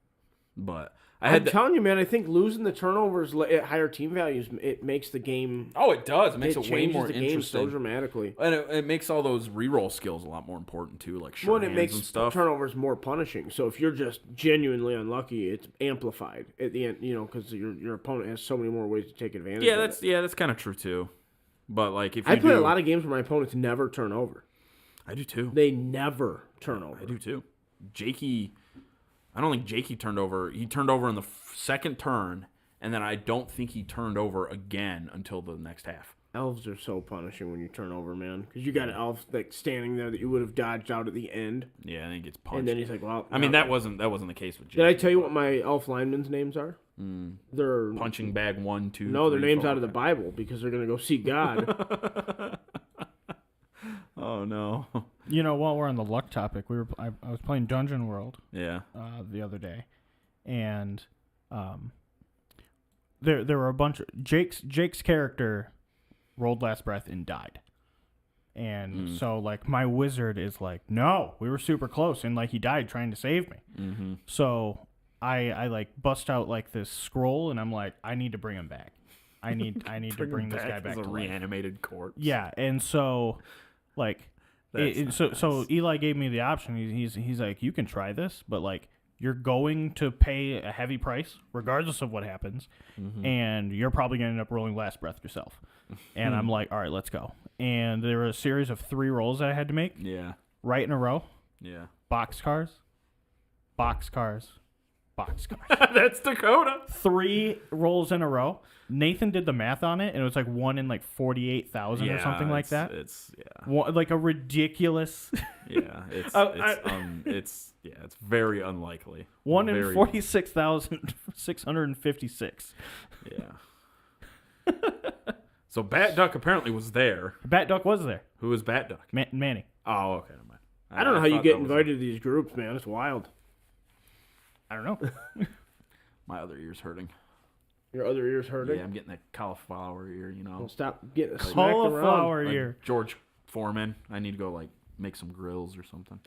But I'm telling you, man, I think losing the turnovers at higher team values, it makes the game. Oh, it does. It makes it way changes more the game interesting. so dramatically. And it makes all those reroll skills a lot more important too, like sure Well, hands it makes and stuff. turnovers more punishing. So if you're just genuinely unlucky, it's amplified at the end. You know, because your opponent has so many more ways to take advantage. Yeah, of it. that's kind of true too. But like if you I play a lot of games where my opponents never turn over. I do too. They never turn over. I do too. Jakey, I don't think Jakey turned over. He turned over in the second turn, and then I don't think he turned over again until the next half. Elves are so punishing when you turn over, man. Because you got an elf like standing there that you would have dodged out at the end, Yeah, and he gets punched. and then he's like, "Well." I mean, no. that wasn't the case with Jakey. Did I tell you what my elf linemen's names are? They're Punching bag 1, 2. no, their 3, names 4. out of the Bible because they're gonna go see God. Oh no. You know, while we're on the luck topic, I was playing Dungeon World Yeah. the other day, and there were a bunch of Jake's character rolled last breath and died. And so like my wizard is like, no, we were super close, and like he died trying to save me. Mm-hmm. So I like bust out like this scroll, and I'm like, I need to bring him back. I need to bring this guy back as a to life. reanimated corpse. Yeah, and so like so Eli gave me the option. He's like, you can try this, but like you're going to pay a heavy price regardless of what happens, and you're probably going to end up rolling last breath yourself. And I'm like, all right, let's go. And there were a series of 3 rolls that I had to make Yeah. right in a row. Yeah. Boxcars, boxcars, boxcars. That's Dakota. 3 rolls in a row. Nathan did the math on it, and it was like 1 in like 48,000 or something like that. It's yeah. Like a ridiculous Yeah, it's very unlikely. 1 in Very 46,656. Yeah. So Bat Duck apparently was there. Bat Duck was there. Who was Bat Duck? Manny. Oh, okay. Never mind. I don't know how you thought get that was- invited to these groups, man. It's wild. I don't know. My other ear's hurting. Your other ear's hurting. Yeah, I'm getting that cauliflower ear. You know, Well, stop getting smacked Cauliflower around. ear. George Foreman. I need to go like make some grills or something.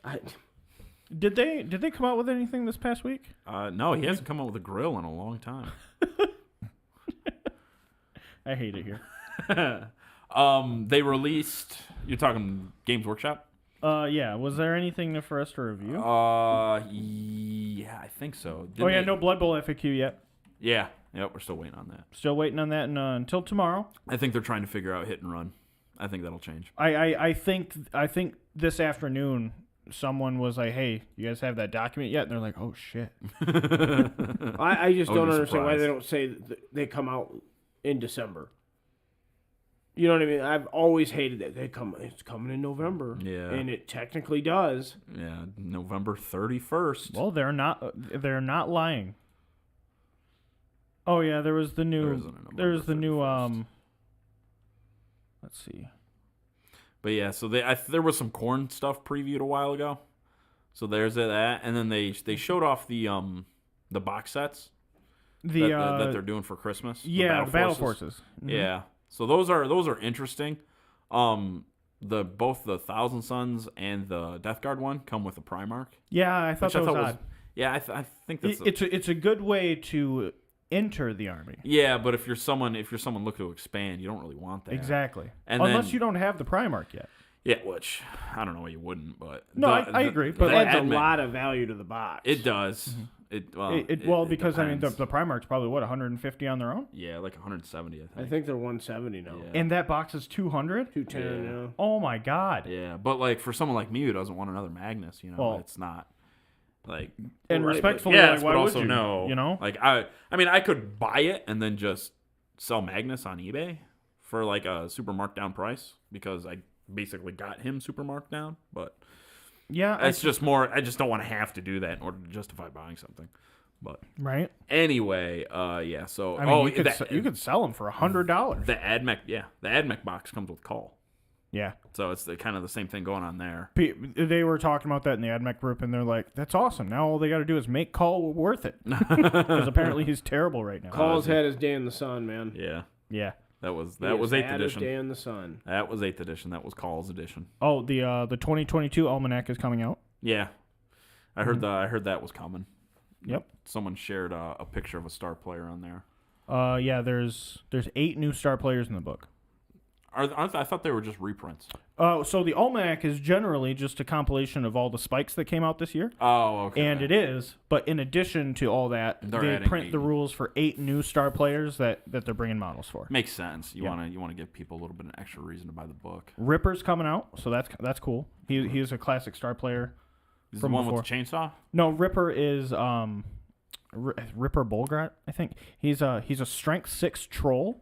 Did they come out with anything this past week? No, he hasn't come up with a grill in a long time. I hate it here. They released. You're talking Games Workshop? Yeah. Was there anything for us to review? Yeah, I think so. Oh yeah, no Blood Bowl FAQ yet. Yeah, yep. We're still waiting on that. Still waiting on that until tomorrow. I think they're trying to figure out hit and run. I think that'll change. I think this afternoon someone was like, "Hey, you guys have that document yet?" And they're like, "Oh shit." I just I would don't be understand why surprised. they don't say that they come out in December. You know what I mean? I've always hated that it's coming in November. Yeah. And it technically does. Yeah, November 31st. Well, they're not lying. Oh yeah, there was the There new isn't a November there's the new 31st. Let's see. But yeah, so there was some corn stuff previewed a while ago. So there's that, and then they showed off the box sets that they're doing for Christmas. The Battle Forces. Mm-hmm. Yeah, so those are interesting. Both the Thousand Suns and the Death Guard one come with a Primarch. Yeah, I thought that was odd. Yeah, I think that's it's a good way to enter the army. Yeah, but if you're someone looking to expand, you don't really want that. Exactly. And unless then, you don't have the Primarch yet. Yeah, which I don't know why you wouldn't, but no, I agree. But it adds a lot of value to the box. It does. Mm-hmm. Because I mean the Primarch's probably 150 on their own. Yeah, like 170. I think they're 170 now. Yeah. And that box is 200. 210 now. Oh my god. Yeah, but like for someone like me who doesn't want another Magnus, it's not like and respectfully, yes, why but would also you? no, You know, like I mean I could buy it and then just sell Magnus on eBay for like a super marked down price because I basically got him super marked down, but yeah, it's just more. I just don't want to have to do that in order to justify buying something. But right. Anyway, yeah. So I mean, you could sell them for $100. The AdMech box comes with call. Yeah. So it's kind of the same thing going on there. They were talking about that in the AdMech group, and they're like, "That's awesome. Now all they got to do is make Call worth it." Because apparently he's terrible right now. Call's had his day in the sun, man. Yeah. Yeah. That was 8th edition. His day in the sun. That was 8th edition. That was Call's edition. Oh, the 2022 Almanac is coming out. Yeah. I heard that was coming. Yep. Someone shared a picture of a star player on there. Yeah. There's 8 new star players in the book. I thought they were just reprints. So the Almanac is generally just a compilation of all the spikes that came out this year. Oh, okay. And it is, but in addition to all that, they print the rules for 8 new star players that they're bringing models for. Makes sense. You want to give people a little bit of extra reason to buy the book. Ripper's coming out, so that's cool. He is a classic star player. Is the one with the chainsaw? No, Ripper is Ripper Bolgrat, I think. He's a strength 6 troll.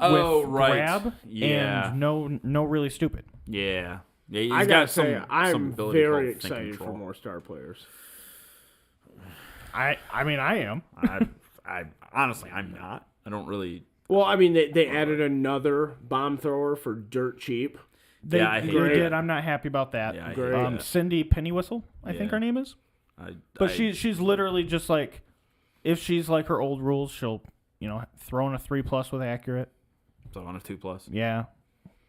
Oh, with right. grab and no really stupid. Yeah. Yeah, I gotta say, some I'm ability very called Think excited Control. for more star players. I mean, I am. I honestly, I'm not. I don't really. Well, I mean, they added another bomb thrower for dirt cheap. I hate that. did. I'm not happy about that. Yeah, I hate Great. that. Cindy Pennywhistle, I think her name is. She's literally just like, if she's like her old rules, she'll throw in a 3+ with accurate. So on a 2+. Yeah,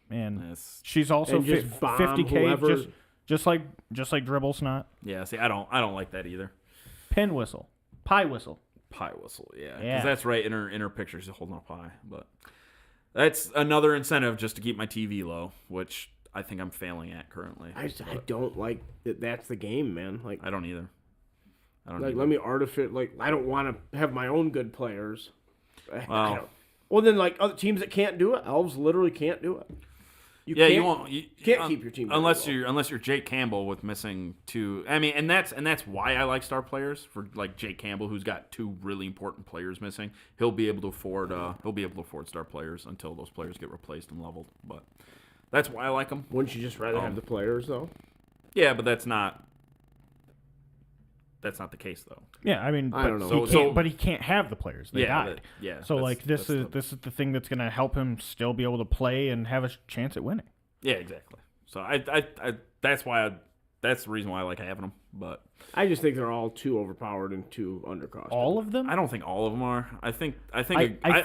and It's, she's also And just bomb 50K, whoever- just like Dribble Snot. yeah. See, I don't like that either. Pin whistle, pie whistle. Pie whistle, yeah. Yeah. Because that's right in her picture. She's holding a pie, but that's another incentive just to keep my TV low, which I think I'm failing at currently. I don't like that. That's the game, man. Like, I don't either. let me I don't want to have my own good players. Well, Well, then, like other teams that can't do it, Elves literally can't do it. You can't keep your team unless very you're Jake Campbell with missing 2. I mean, and that's why I like star players for like Jake Campbell, who's got 2 really important players missing. He'll be able to afford star players until those players get replaced and leveled. But that's why I like them. Wouldn't you just rather have the players though? Yeah, but that's not the case though. Yeah, I mean, I don't know. But he can't have the players. They died. So this is the thing that's going to help him still be able to play and have a chance at winning. Yeah, exactly. So I that's the reason why I like having them. But I just think they're all too overpowered and too undercosted. All of them? I don't think all of them are. I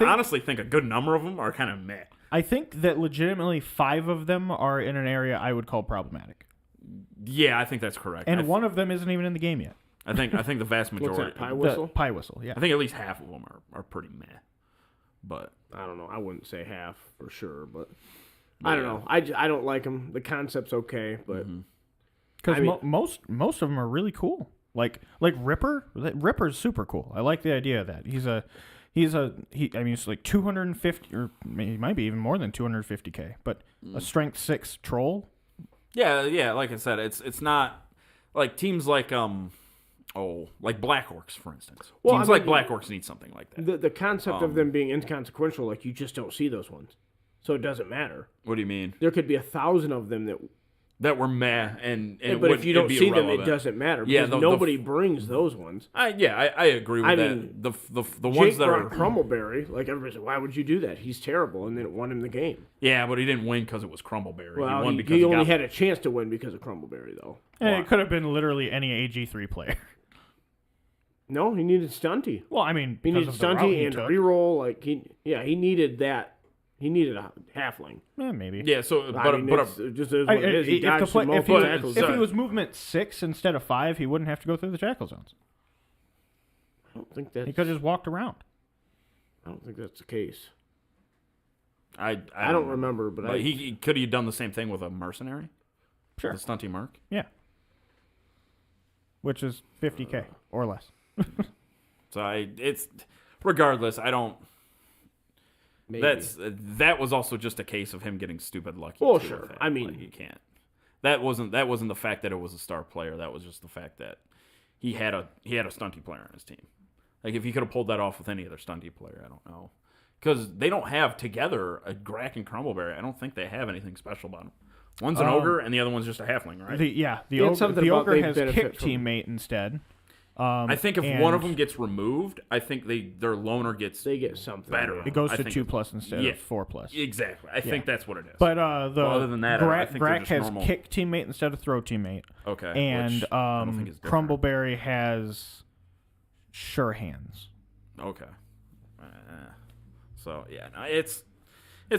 honestly think a good number of them are kind of meh. I think that legitimately 5 of them are in an area I would call problematic, Yeah, I think that's correct. and one of them isn't even in the game yet. I think the vast What's majority. that, pie whistle? The pie whistle, yeah. I think at least half of them are pretty meh. But I don't know. I wouldn't say half for sure, but I don't know. I don't like them. The concept's okay, but Because most of them are really cool. Like Ripper. Ripper's super cool. I like the idea of that. He's like 250, or he might be even more than 250K, but a strength 6 troll. yeah. Like I said, it's not like teams like like Black Orcs, for instance. Well, Teams like Black Orcs need something like that. the concept of them being inconsequential, like you just don't see those ones, so it doesn't matter. What do you mean? There could be 1,000 of them that that were meh, and it but would, if you it'd don't be see them, it irrelevant. doesn't matter Yeah, because nobody brings those ones. I agree with I that. mean, The ones Jake that brought are Crumbleberry. Like everybody said, why would you do that? He's terrible, and then it won him the game. yeah, but he didn't win because it was Crumbleberry. Well, he won he, because he only got, had a chance to win because of Crumbleberry, though. And it could have been literally any AG3 player. No, he needed Stunty. Well, I mean, He because needed of the route Stunty he and took. reroll. Like he needed that. He needed a halfling. Yeah, maybe. Yeah, so I mean, but it's just is what it is. He If, dodged some if, multiple he, tackles. if he was movement 6 instead of 5, he wouldn't have to go through the jackal zones. I don't think that's. He could have just walked around. I don't think that's the case. I don't remember, but he could have done the same thing with a mercenary. Sure. The Stunty Merc. Yeah. Which is 50K or less. So it's regardless. I don't. maybe. That was also just a case of him getting stupid lucky. Well, too, sure. with that. I mean- Like, you can't. That wasn't the fact that it was a star player. That was just the fact that he had a stunty player on his team. Like if he could have pulled that off with any other stunty player, I don't know, because they don't have together a Grack and Crumbleberry. I don't think they have anything special about them. One's an ogre and the other one's just a halfling, right? The Yeah, ogre, something the about ogre they has benefit kick from- teammate instead. I think if one of them gets removed, I think their loner gets They get something better. yeah. It goes I to think 2+ instead yeah. of 4+. exactly. I think that's what it is. But other than that, I think they're Grack just has normal. kick teammate instead of throw teammate. okay, And which I don't think is different. Crumbleberry has sure hands. Okay. So yeah, no, it's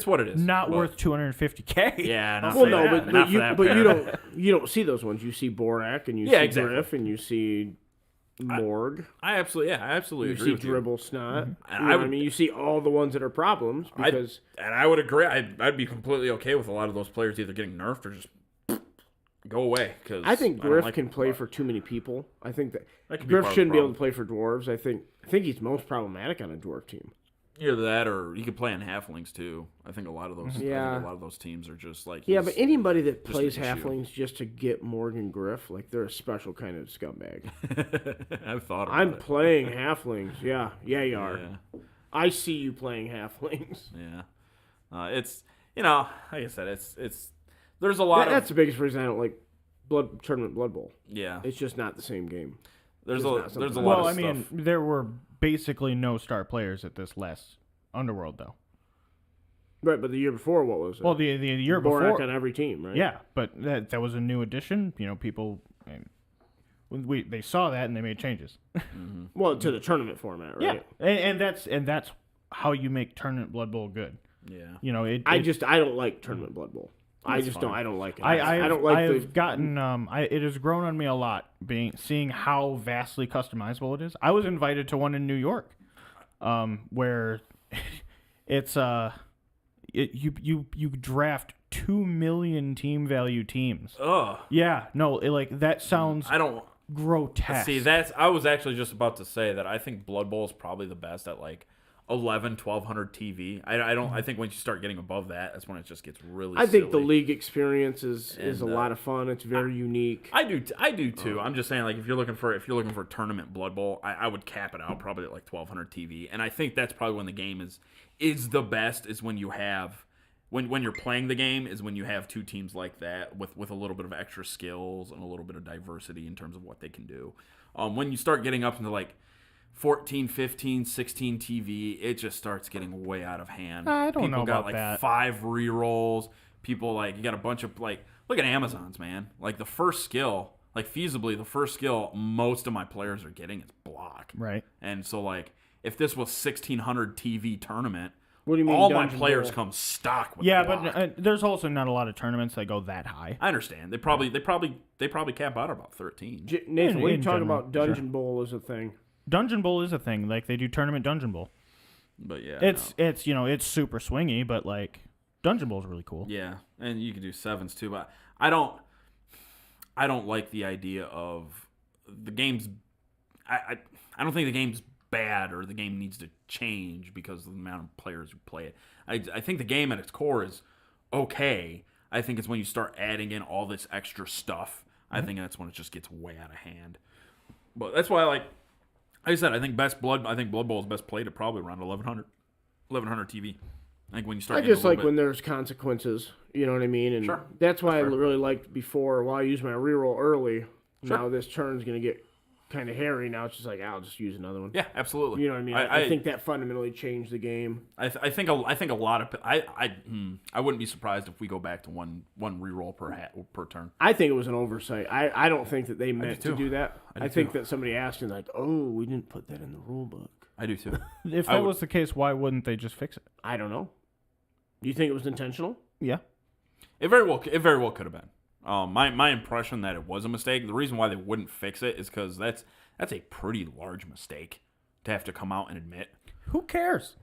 what it is. Not But- worth 250K. Yeah. Not Well, for no, that- but not for you that but you pair. don't see those ones. You see Borak and you Yeah, see exactly. Griff and you see Morg. I absolutely You agree see with you. Dribble Snot. And You I know what I would- mean, you see all the ones that are problems because I would agree. I'd be completely okay with a lot of those players either getting nerfed or just go away. Cause I think don't Griff like can them. play for too many people. I think that That could be Griff part of the shouldn't be able to problem. play for dwarves. I think he's most problematic on a dwarf team. Either that or you could play on halflings too. I think a lot of those. Yeah. I think a lot of those teams are just like. Yeah, but anybody that just plays an issue. halflings just to get Morgan Griff, like they're a special kind of scumbag. I've thought about I'm it. playing halflings. Yeah, you are. Yeah. I see you playing halflings. Yeah. It's like I said, it's there's a lot That's of the biggest reason I don't like Tournament Blood Bowl. yeah. It's just not the same game. There's not a something there's a I lot Well, of I mean, stuff. there were basically no star players at this last Underworld, though. Right, but the year before, what was it? Well, the year Borak before, on every team, right? yeah, but that was a new addition. People, they saw that and they made changes. Well, to the tournament format, right? Yeah, and that's how you make Tournament Blood Bowl good. Yeah. I don't like Tournament Blood Bowl. I just don't. I don't like it. I don't like I've gotten it has grown on me a lot seeing how vastly customizable it is. I was invited to one in New York, where it's you draft 2 million team value teams. Ugh. Yeah, no, that sounds I don't grotesque. see I was actually just about to say that I think Blood Bowl is probably the best at like 1,200 TV. I think once you start getting above that, that's when it just gets really I think the silly. league experience is a And, lot of fun. It's very unique. I do too. I'm just saying, like, if you're looking for tournament Blood Bowl, I would cap it out probably at like 1,200 TV, and I think that's probably when the game is the best. Is when you have when you're playing the game is when you have two teams like that with a little bit of extra skills and a little bit of diversity in terms of what they can do. When you start getting up into like 14, 15, 16 TV, it just starts getting way out of hand. I don't People know got about like that. 5 rerolls. People like you got a bunch of like look at Amazons, man. Like the first skill, like feasibly the first skill most of my players are getting is block. right. And so like if this was 1,600 TV tournament, What do you mean? all my Dungeon players Bowl? come stock with Yeah, block. but there's also not a lot of tournaments that go that high. I understand. They probably cap out about 13. Nathan, what are you in talking general, about? Dungeon Bowl is a thing. Dungeon Bowl is a thing. Like they do Tournament Dungeon Bowl. But yeah, It's no. it's super swingy, but like Dungeon Bowl is really cool. Yeah, and you can do 7s too, but I don't like the idea of the game's I don't think the game's bad or the game needs to change because of the amount of players who play it. I think the game at its core is okay. I think it's when you start adding in all this extra stuff, I think that's when it just gets way out of hand. But that's why like I said, I think Blood Bowl is best played at probably around 1,100 TV. I think when you start, I getting just a little like bit, when there's consequences. You know what I mean? And Sure. that's why I That's fair. really liked before. Well, I used my reroll early. Sure. Now this turn's gonna get kind of hairy. Now it's just like I'll just use another one. Yeah, absolutely. You know what I mean? I think that fundamentally changed the game. I think a lot of I wouldn't be surprised if we go back to one reroll per turn. I think it was an oversight. I don't think that they meant to too. do that. I do I think too. that somebody asked and like, oh, we didn't put that in the rule book. I do too. If I that would- was the case, why wouldn't they just fix it? I don't know. Do you think it was intentional? Yeah. It very well could have been. My impression that it was a mistake. The reason why they wouldn't fix it is because that's a pretty large mistake to have to come out and admit. Who cares?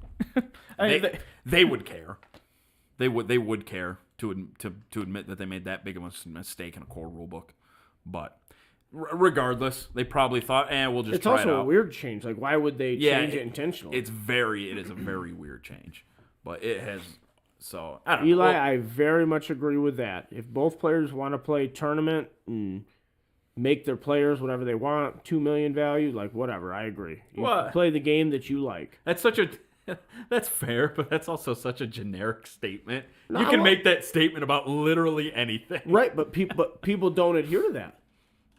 I mean, They would care. They would care to admit that they made that big of a mistake in a core rulebook. But regardless, they probably thought, we'll just It's try it also a out. weird change. Like, why would they change it intentionally? It is a very weird change, but it has. So I don't know. Eli, Well, I very much agree with that. If both players want to play tournament and make their players whatever they want, 2 million value, like whatever, I agree. You What? play the game that you like. that's such a. That's fair, but that's also such a generic statement. No, You can well- make that statement about literally anything. Right, but people don't adhere to that.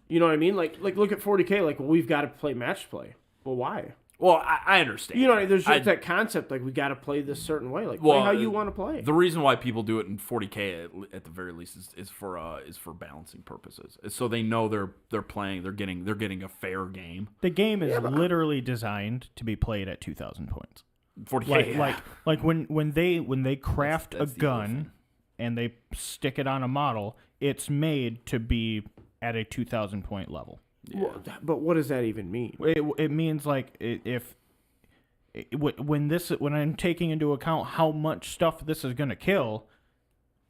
You know what I mean? Like look at 40K. Like, well, we've got to play match play. Well, why? Well, I understand. You know, there's just I- that concept. Like, we got to play this certain way. Like, Well, play how you want to play. The reason why people do it in 40K at the very least is for balancing purposes. It's so they know they're playing, they're getting a fair game. the game is literally designed to be played at 2,000 points. 40K, Like when they craft That's a the other gun and they stick it on a model, it's made to be at a 2,000 point level. Well, but what does that even mean? It means like when I'm taking into account how much stuff this is gonna kill,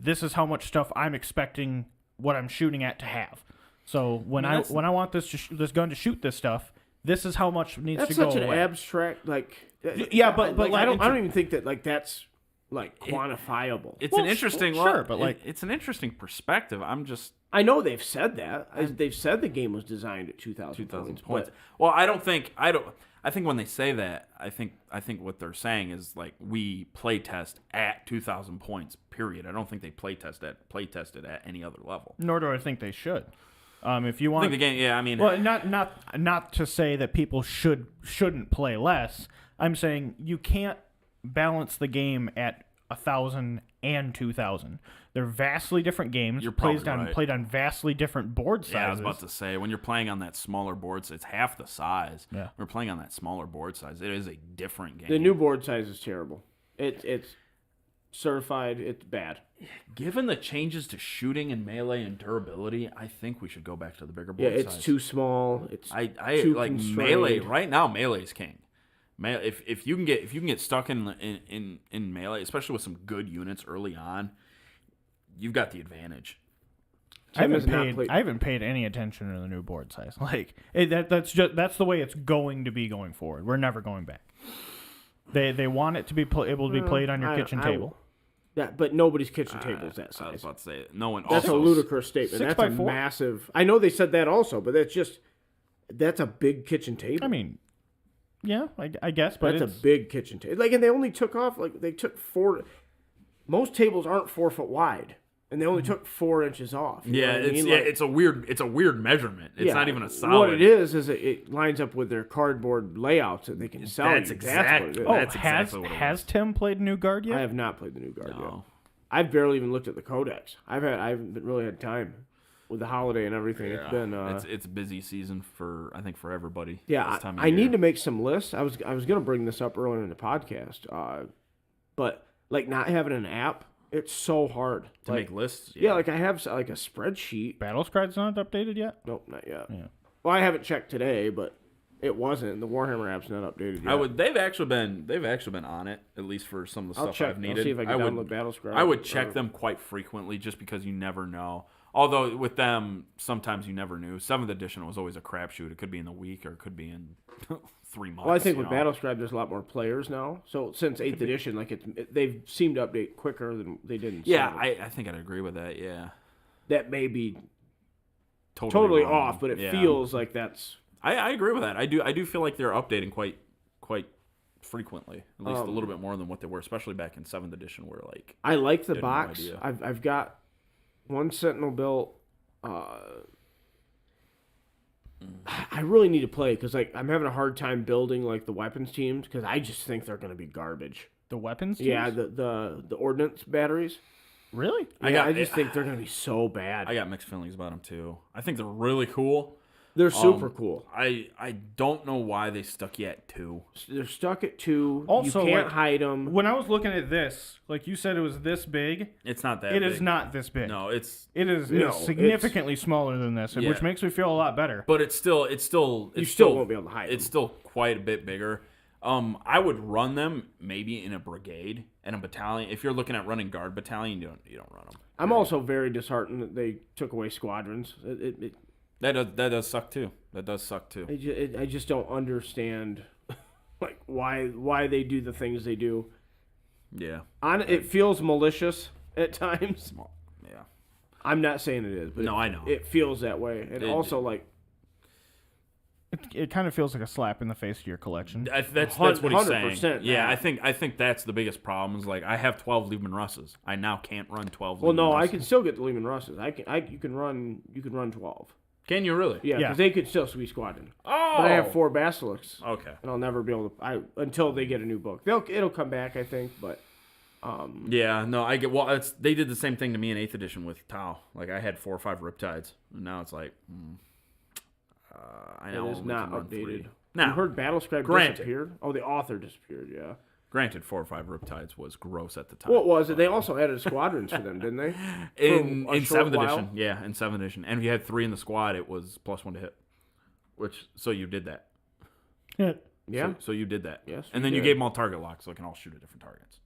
this is how much stuff I'm expecting what I'm shooting at to have. So when I want this gun to shoot this stuff, this is how much needs That's to go such an away. abstract, like. Yeah, but like, like I don't even think that like that's like quantifiable. it's Well, an interesting, sure, but like it's an interesting perspective. I'm just I know they've said that. They've said the game was designed at 2,000 2,000 points. points. Well, I think when they say that, I think what they're saying is like we play test at 2,000 points. Period. I don't think they play tested at any other level. nor do I think they should. If you I want think the game, yeah, I mean, Well, not to say that people shouldn't play less. I'm saying you can't balance the game at 1,000 and 2,000. They're vastly different games. You're probably right. Played on vastly different board sizes. yeah, I was about to say when you're playing on that smaller board, it's half the size. Yeah. We're playing on that smaller board size. It is a different game. The new board size is terrible. It's certified. It's bad. Given the changes to shooting and melee and durability, I think we should go back to the bigger Yeah, board it's size. too small. It's I too like constrained. melee right now. Melee's king. If you can get stuck in melee, especially with some good units early on, you've got the advantage. I haven't paid any attention to the new board size. Like that's the way it's going to be going forward. We're never going back. They want it to be able to be played on your kitchen table. Yeah, but nobody's kitchen table is that I was size. about to say no one. That's a also, ludicrous statement. 6 That's by a 4? massive. I know they said that also, but that's a big kitchen table. I mean, yeah, I guess, but that's a it's big kitchen table. Like, and they only took off they took 4. Most tables aren't 4 foot wide, and they only took 4 inches off. You know what I mean? Like, it's a weird measurement. It's yeah, not even a solid. What it is it lines up with their cardboard layouts that they can sell. That's you. exact- That's what it is. Oh, That's exactly what it has Tim played New Guard yet? I have not played the new guard yet. No. I've barely even looked at the codex. I haven't really had time with the holiday and everything. It's been it's a busy season for everybody. yeah. this time of I year. need to make some lists. I was gonna bring this up earlier in the podcast, but like not having an app, it's so hard to make lists. Yeah, like I have like a spreadsheet. Battlescride's not updated yet? Nope, not yet. Yeah. Well, I haven't checked today, but it wasn't. The Warhammer app's not updated yet. They've actually been on it, at least for some of the I'll stuff check. I've needed. I'll see if I can download Battlescribe. I would check them quite frequently just because you never know. Although with them, sometimes you never knew. 7th edition was always a crapshoot. It could be in a week or it could be in 3 months. Well, I think you with know. Battlescribe, there's a lot more players now. So since 8th edition, like they've seemed to update quicker than they did in Yeah, 7th. I think I'd agree with that. Yeah, That may be totally totally wrong. off, but it Yeah. feels like that's. I agree with that. I do feel like they're updating quite frequently, at least a little bit more than what they were, especially back in 7th edition, where like I like the had no box. idea. I've got one Sentinel built. I really need to play because like I'm having a hard time building like the weapons teams because I just think they're going to be garbage. The weapons. Yeah, teams? the ordnance batteries. Really? I just think they're going to be so bad. I got mixed feelings about them too. I think they're really cool. They're super cool. I don't know why they stuck you at 2. They're stuck at 2. Also, you can't like, hide them. When I was looking at this, like you said, it was this big. It's not that. It big. is not this big. No, It is significantly smaller than this, Yeah. which makes me feel a lot better. but it's still You still won't be able to hide It's them. still quite a bit bigger. I would run them maybe in a brigade and a battalion. If you're looking at running guard battalion, you don't run them. I'm also very disheartened that they took away squadrons. That does suck too. That does suck too. I just don't understand like why they do the things they do. Yeah. It feels malicious at times. Yeah. I'm not saying it is, but No, I know. it feels that way. And also like It kind of feels like a slap in the face to your collection. That's what he's saying. 100% Yeah, that. I think that's the biggest problem. Is like I have 12 Lehman Russes. I now can't run 12. well, Lehman no, Russes. I can still get the Lehman Russes. You can run 12. Can you really? Yeah, Yeah. because they could still be squadron. Oh. But I have 4 Basilisks, Okay. and I'll never be able to. Until they get a new book, it'll come back, I think. But Yeah. No, I get. Well, they did the same thing to me in 8th edition with Tau. Like I had 4 or 5 Riptides, and now it's like. I it know is only not can run updated. 3. You Now, heard Battlescribe granted. disappeared? Oh, the author disappeared. Yeah. granted, 4 or 5 Riptides was gross at the time. What was it? They also added squadrons for them, didn't they? in For a short 7th while? edition, yeah, in 7th edition, and if you had 3 in the squad, it was +1 to hit. So you did that. Yeah. So you did that. Yes, And we then you did. gave them all target locks, so they can all shoot at different targets.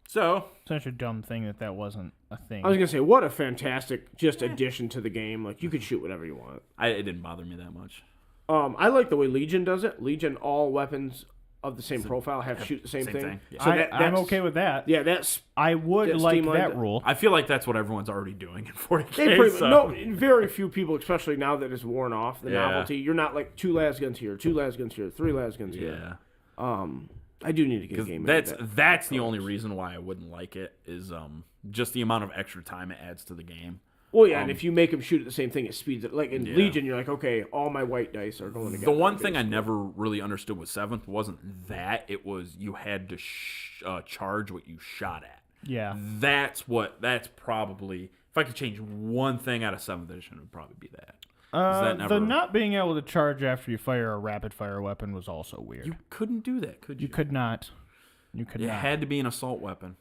So Such a dumb thing that wasn't a thing. I was gonna say, what a fantastic just addition to the game. Like you could shoot whatever you want. it didn't bother me that much. I like the way Legion does it. Legion, all weapons of the same profile have shoot the same thing. Yeah. So I'm that's okay with that. Yeah, that's I would That's like streamlined. that rule. I feel like that's what everyone's already doing in 40K. they pretty, so. no. Very few people, especially now that it's worn off the Yeah. novelty. You're not like 2 las guns here, 2 las guns here, 3 las guns here. Yeah. I do need to get a game. That's the only reason why I wouldn't like it is just the amount of extra time it adds to the game. Well, yeah, and if you make them shoot at the same thing, it speeds it. Like in Yeah. Legion, you're like, okay, all my white dice are going together. The one thing I never really understood with 7th wasn't that it was you had to charge what you shot at. Yeah. That's probably if I could change one thing out of 7th edition, it would probably be that. The not being able to charge after you fire a rapid fire weapon was also weird. You couldn't do that, could you? You could not. You could It not. had to be an assault weapon.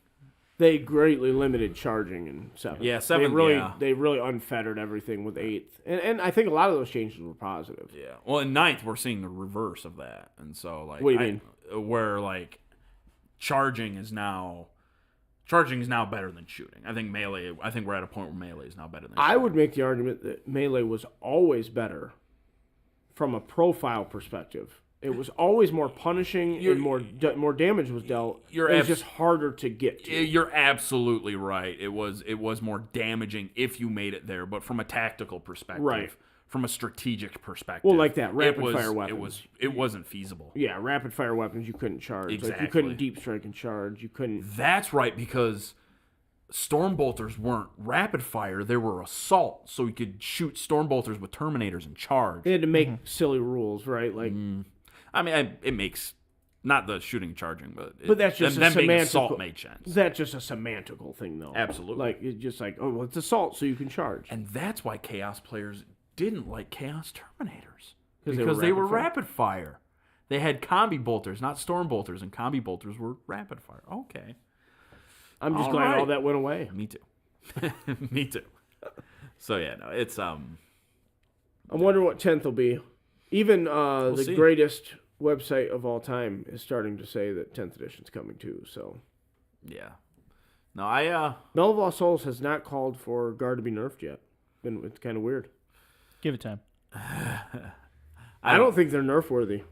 They greatly limited charging in 7th. Yeah, 7th, They really unfettered everything with 8th, and I think a lot of those changes were positive. Yeah. Well, in 9th, we're seeing the reverse of that, and so like, What do you mean? Where like, charging is now better than shooting. I think melee. I think we're at a point where melee is now better than. I shooting. would make the argument that melee was always better from a profile perspective. It was always more punishing and more damage was dealt. It was just harder to get to. You're absolutely right. It was more damaging if you made it there, but from a tactical perspective, Right. From a strategic perspective, Well, like that, rapid fire It weapons. wasn't feasible. Yeah, rapid fire weapons you couldn't charge. Like you Exactly. couldn't deep strike and charge. You couldn't. That's right, because Stormbolters weren't rapid fire; they were assault. So you could shoot Stormbolters with Terminators and charge. They had to make silly rules, right? Like, I mean, it makes not the shooting and charging, but that's just them a being semantical. assault made sense. That's just a semantical thing, though. Absolutely. Like it's just like, oh, well, it's assault, so you can charge. And that's why Chaos players didn't like Chaos Terminators. 'Cause Because they they were were rapid rapid fire. They had combi bolters, not storm bolters, and combi bolters were rapid fire. Okay. I'm just All glad all right. that went away. Me too. Me too. So yeah, no, it's I'm wondering what 10th will be. Even the see. greatest website of all time is starting to say that 10th edition's coming too. So yeah. No, I Bell of Lost Souls has not called for Guard to be nerfed yet. It's kind of weird. Give it time. I don't think they're nerf worthy.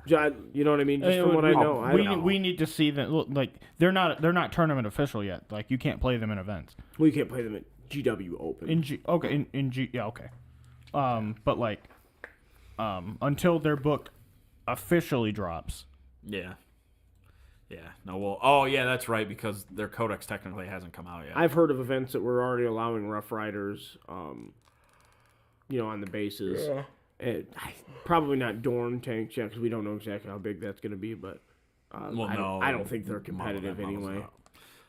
You know what I mean? Just from what I know, I don't know. We need to see that. Look, like they're not tournament official yet. Like you can't play them in events. We can't play them at GW Open. In G, yeah, okay. But like, until they're booked officially drops. Yeah. Yeah. No, well, oh, yeah, that's right, because their codex technically hasn't come out yet. I've heard of events that were already allowing Rough Riders, on the bases. Yeah. Probably not Dorn tanks yet, because we don't know exactly how big that's going to be, but I don't think they're competitive anyway.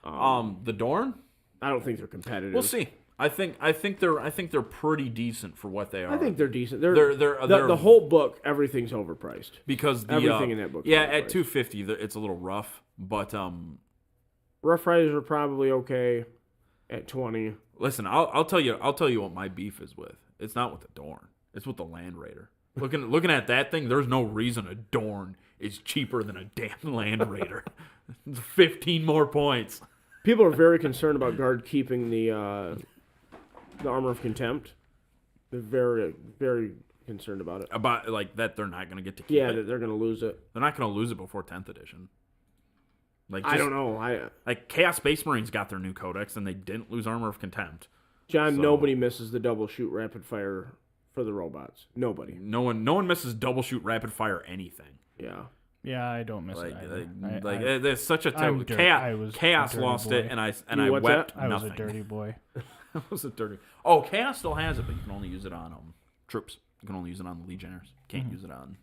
The Dorn? I don't think they're competitive. We'll see. I think they're pretty decent for what they are. I think they're decent. They're The whole book, everything's overpriced. Because everything in that book. Yeah, at $250, it's a little rough, but Rough Riders are probably okay at $20. Listen, I'll tell you what my beef is with. It's not with the Dorn. It's with the Land Raider. Looking at that thing, there's no reason a Dorn is cheaper than a damn Land Raider. It's 15 more points. People are very concerned about Guard keeping the Armor of Contempt. They're very, very concerned about it. About like that they're not going to get to keep it. Yeah, they're going to lose it. They're not going to lose it before 10th edition. I don't know. Like Chaos Space Marines got their new codex and they didn't lose Armor of Contempt. John, nobody misses the double shoot rapid fire for the robots. Nobody. No one misses double shoot rapid fire anything. Yeah. Yeah, I don't miss it either. There's such a Chaos lost it, and I wept. I was nothing. a dirty boy. I was a dirty. Oh, Chaos still has it, but you can only use it on troops. You can only use it on the Legionnaires. You can't use it on.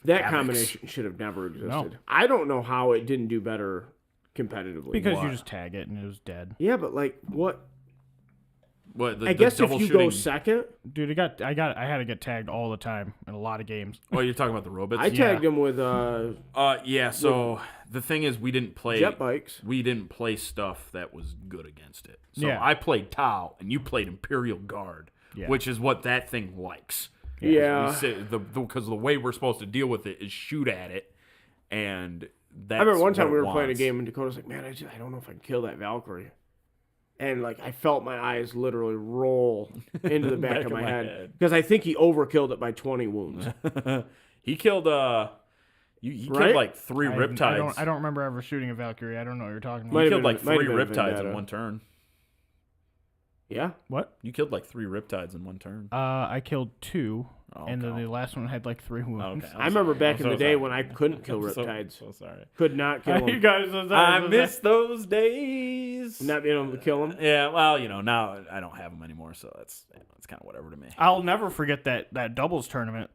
That combination should have never existed. No. I don't know how it didn't do better competitively. Because you just tag it and it was dead. Yeah, but like what? What? I guess if you go second, dude, I had to get tagged all the time in a lot of games. Oh, you're talking about the robots? I tagged him with yeah. So the thing is, we didn't play jet bikes. We didn't play stuff that was good against it. So yeah. I played Tau, and you played Imperial Guard, which is what that thing likes. Yeah. Because the way we're supposed to deal with it is shoot at it, and that's. I remember one time what we it were playing a wants. game, and Dakota was like, "Man, I don't know if I can kill that Valkyrie." And like I felt my eyes literally roll into the back of my head because I think he overkilled it by 20 wounds. He killed he killed like 3 Riptides. I don't remember ever shooting a Valkyrie. I don't know what you're talking about. You killed like 3 Riptides in one turn. Yeah. What? You killed like 3 Riptides in one turn. I killed 2, and then okay. the last one had like 3 wounds. Okay. I remember back in the day when I couldn't kill Riptides. So sorry. Could not kill You them. guys, I miss those days. Not being able to kill them. Yeah, well, now I don't have them anymore, so that's kind of whatever to me. I'll never forget that doubles tournament.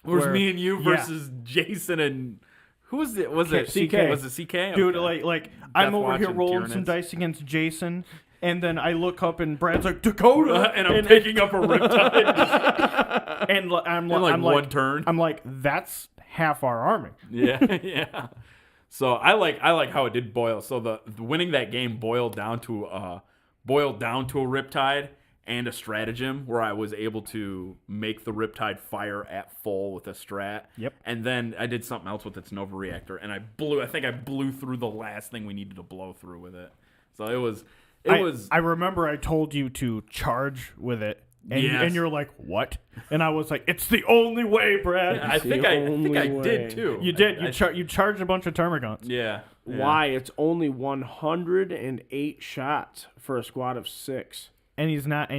It was where- me and you versus Jason and who was it? Was it CK. Was it CK? Dude, Okay. like I'm over Watch here and rolling some Tyranids. dice against Jason, and then I look up and Brad's like, Dakota, and I'm picking up a Riptide. and I'm in like one turn. I'm like, that's half our army. Yeah, yeah. So I like how it did boil. So the winning that game boiled down to a Riptide and a stratagem where I was able to make the Riptide fire at full with a strat. Yep. And then I did something else with its Nova Reactor, and I blew through the last thing we needed to blow through with it. So it was. I remember I told you to charge with it. And, Yes. and you're like, what? And I was like, it's the only way, Brad. I think I did too. You did. You charged a bunch of termagants. Yeah. Why? It's only 108 shots for a squad of 6. And he's not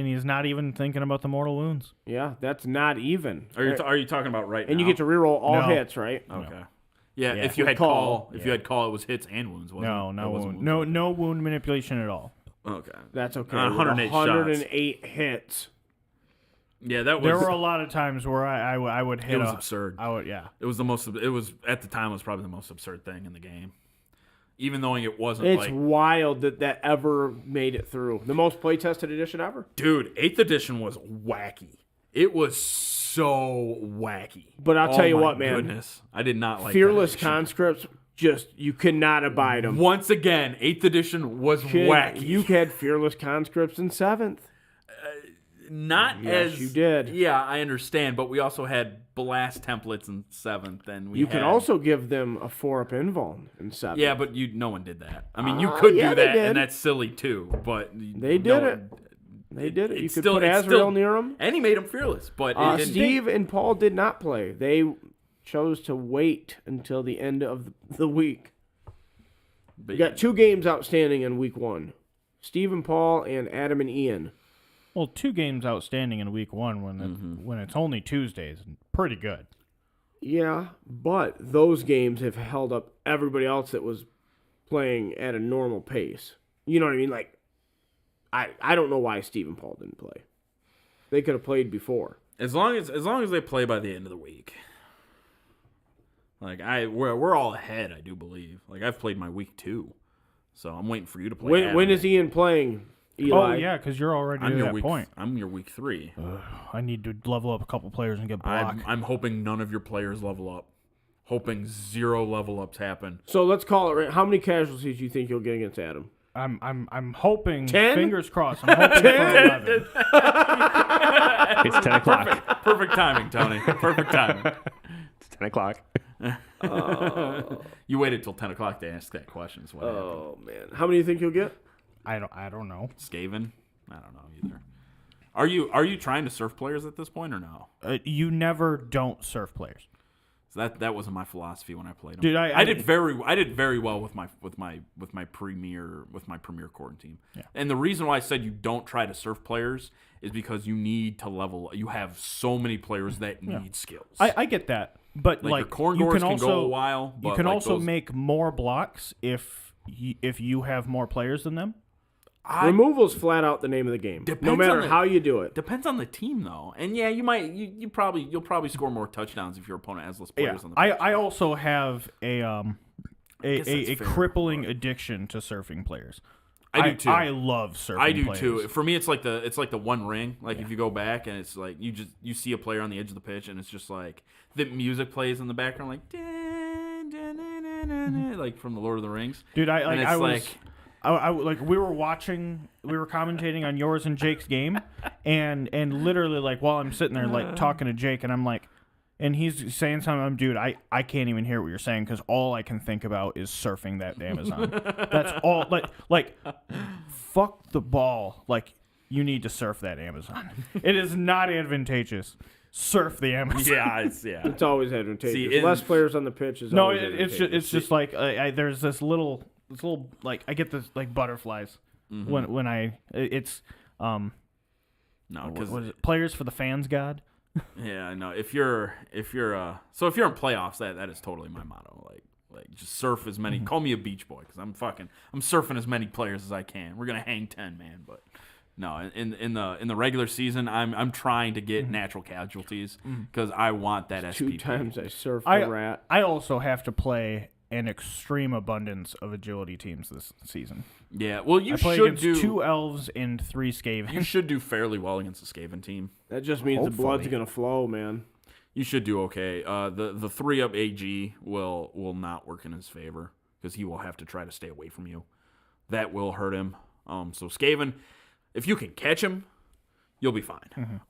even thinking about the mortal wounds. Yeah, that's not even. Are you talking about right now? And you get to reroll all No. hits, right? Okay. Yeah, Yeah. if you With had call. if you had call, it was hits and wounds. Wasn't No, it? no It wasn't wound. wounds. No wound manipulation at all. Okay. That's okay. 108 108 hits. Yeah, that was. There were a lot of times where I would hit. It was absurd. I would, yeah. It was the most. It was at the time. It was probably the most absurd thing in the game. Even though it wasn't It's like, wild that ever made it through. The most play-tested edition ever. dude, 8th edition was wacky. It was so wacky. But I'll tell you my what, man. Goodness, I did not like Fearless that edition. conscripts, just, you cannot abide them. Once again, 8th edition was wacky. You had fearless conscripts in 7th. Not Yes, as you did. Yeah, I understand, but we also had blast templates in 7th, and we You had, can also give them a 4-up invuln in 7th. Yeah, but no one did that. I mean, you could yeah, do they that, did. and that's silly too. But They did no it. one- They did it. You it's could still- put it's Azrael still- near them. and he made him fearless. But it didn't. Steve and Paul did not play. They chose to wait until the end of the week. But We got 2 games outstanding in week 1. Steve and Paul and Adam and Ian. Well, 2 games outstanding in week 1 when it's only Tuesdays. Pretty good. Yeah, but those games have held up everybody else that was playing at a normal pace. You know what I mean? Like, I don't know why Stephen Paul didn't play. They could have played before. As long as they play by the end of the week. Like we're all ahead, I do believe. Like I've played my week 2, so I'm waiting for you to play. When is Ian playing? Eli? Oh yeah, because you're already at that point. I'm your week 3. I need to level up a couple players and get blocked. I'm hoping none of your players level up. Hoping 0 level ups happen. So let's call it right. How many casualties do you think you'll get against Adam? I'm hoping. 10? Fingers crossed. I'm hoping for 11. It's 10 o'clock. Perfect timing, Tony. Perfect timing. It's 10 o'clock. You waited till 10 o'clock to ask that question. Is what happened. Oh man, how many do you think you'll get? I don't know. Skaven? I don't know either. Are you trying to surf players at this point or no? You never don't surf players. So that wasn't my philosophy when I played them. Dude, I did very well with my premier core team. Yeah. And the reason why I said you don't try to surf players is because you need to level. You have so many players that need skills. I get that, but your like corn you gores can can also go a while. But you can like also those, make more blocks if you have more players than them. Removal's flat out the name of the game. No matter how you do it. Depends on the team though. And yeah, you'll probably score more touchdowns if your opponent has less players on the pitch. I also have a guess that's fair. crippling addiction to surfing players. I do too. I love surfing. I do players. too. For me, it's like the one ring. Like if you go back and it's like you see a player on the edge of the pitch and it's just like the music plays in the background like dun, dun, dun, dun, dun, dun, like from the Lord of the Rings. Dude, I we were commentating on yours and Jake's game, and literally like while I'm sitting there like talking to Jake, and I'm like, and he's saying something, I'm dude, I can't even hear what you're saying because all I can think about is surfing that Amazon. That's all. Like, fuck the ball. Like, you need to surf that Amazon. It is not advantageous. Surf the Amazon. It's always advantageous. See, Less players on the pitch is always advantageous. it's just like there's this little like I get this like butterflies when it's no, because what is it? Players for the fans, God. Yeah, I know. If you're in playoffs, that is totally my motto. Like just surf as many. Call me a beach boy because I'm surfing as many players as I can. We're gonna hang 10, man. But no, in the regular season, I'm trying to get natural casualties because I want that SPP. 2 times I surfed the rat. I also have to play an extreme abundance of agility teams this season. Yeah, well, I play should against do 2 elves and 3 Skaven. You should do fairly well against the Skaven team. That just means the blood's gonna flow, man. You should do okay. The 3-up AG will not work in his favor because he will have to try to stay away from you. That will hurt him. So Skaven, if you can catch him, you'll be fine.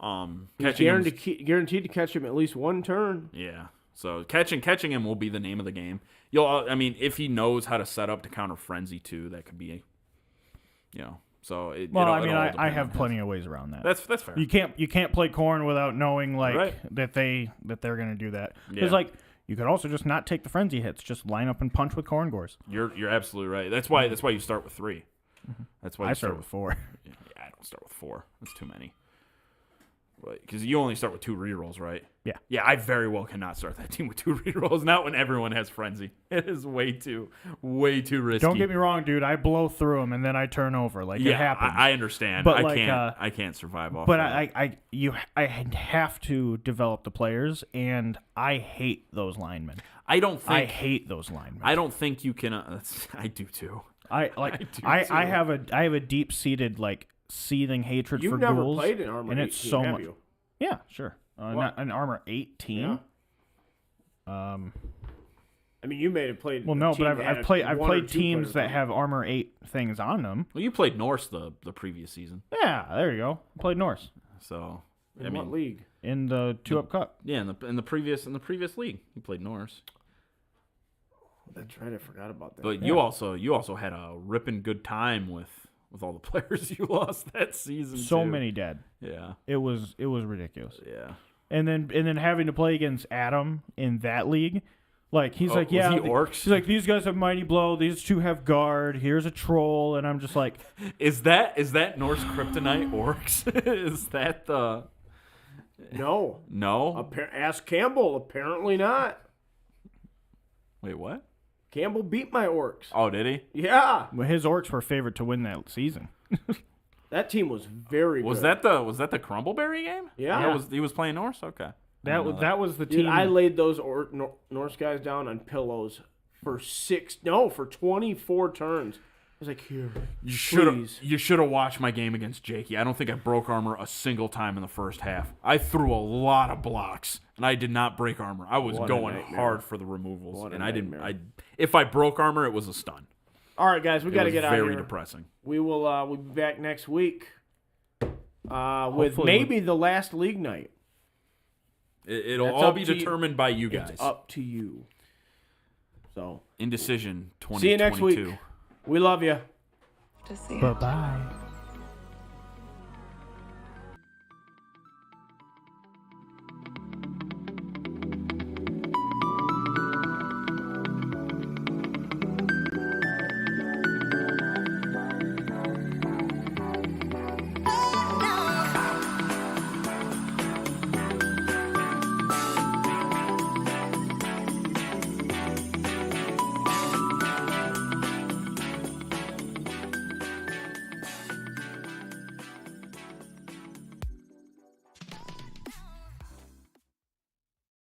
Guaranteed to catch him at least one turn. Yeah. So catching him will be the name of the game. If he knows how to set up to counter Frenzy too, that could be, So I have plenty of ways around that. That's fair. You can't play corn without knowing that they're gonna do that. Because you could also just not take the frenzy hits, just line up and punch with corn gores. You're absolutely right. That's why you start with 3. That's why I start with 4. Yeah, I don't start with 4. That's too many. Because you only start with 2 rerolls, right? Yeah. Yeah, I very well cannot start that team with 2 rerolls. Not when everyone has frenzy. It is way too risky. Don't get me wrong, dude. I blow through them and then I turn over. It happens. I understand. But I can't survive off. But that. I have to develop the players, and I hate those linemen. I hate those linemen. I don't think you can. I do too. I have a deep seated seething hatred for ghouls. You've never played an Armor 18, and it's so have much. you? Yeah, sure. Not an Armor 18. Yeah. You may have played. Well, no, but I've played teams that have Armor 8 things on them. Well, you played Norse the previous season. Yeah, there you go. I played Norse. So in what league? In the 2-up cup. Yeah, in the previous league, you played Norse. That's right. I forgot about that. But you also had a ripping good time with all the players you lost that season. So too. many dead. Yeah. It was ridiculous. Yeah. And then having to play against Adam in that league, he's was he orcs? He's like, these guys have mighty blow, these 2 have guard, here's a troll, and I'm just like, is that Norse kryptonite orcs? Is that the No. No. Ask Campbell. Apparently not. Wait, what? Campbell beat my Orcs. Oh, did he? Yeah. Well, his Orcs were favored to win that season. That team was very Was good. that the Crumbleberry game? Yeah. He was playing Norse. Okay. That was the Dude, team. I laid those Norse guys down on pillows for 24 turns. I was like, here, please. You should have watched my game against Jakey. I don't think I broke armor a single time in the first half. I threw a lot of blocks, and I did not break armor. I was What a going nightmare. hard for the removals, What a and I didn't. nightmare. If I broke armor, it was a stun. All right, guys, we got to get out of Very here. depressing. We will we'll be back next week with Hopefully maybe the last league night. It'll That's all up be to you. determined by you guys. It's up to you. So, Indecision 2022. see you next week. We love you. To see. Bye-bye.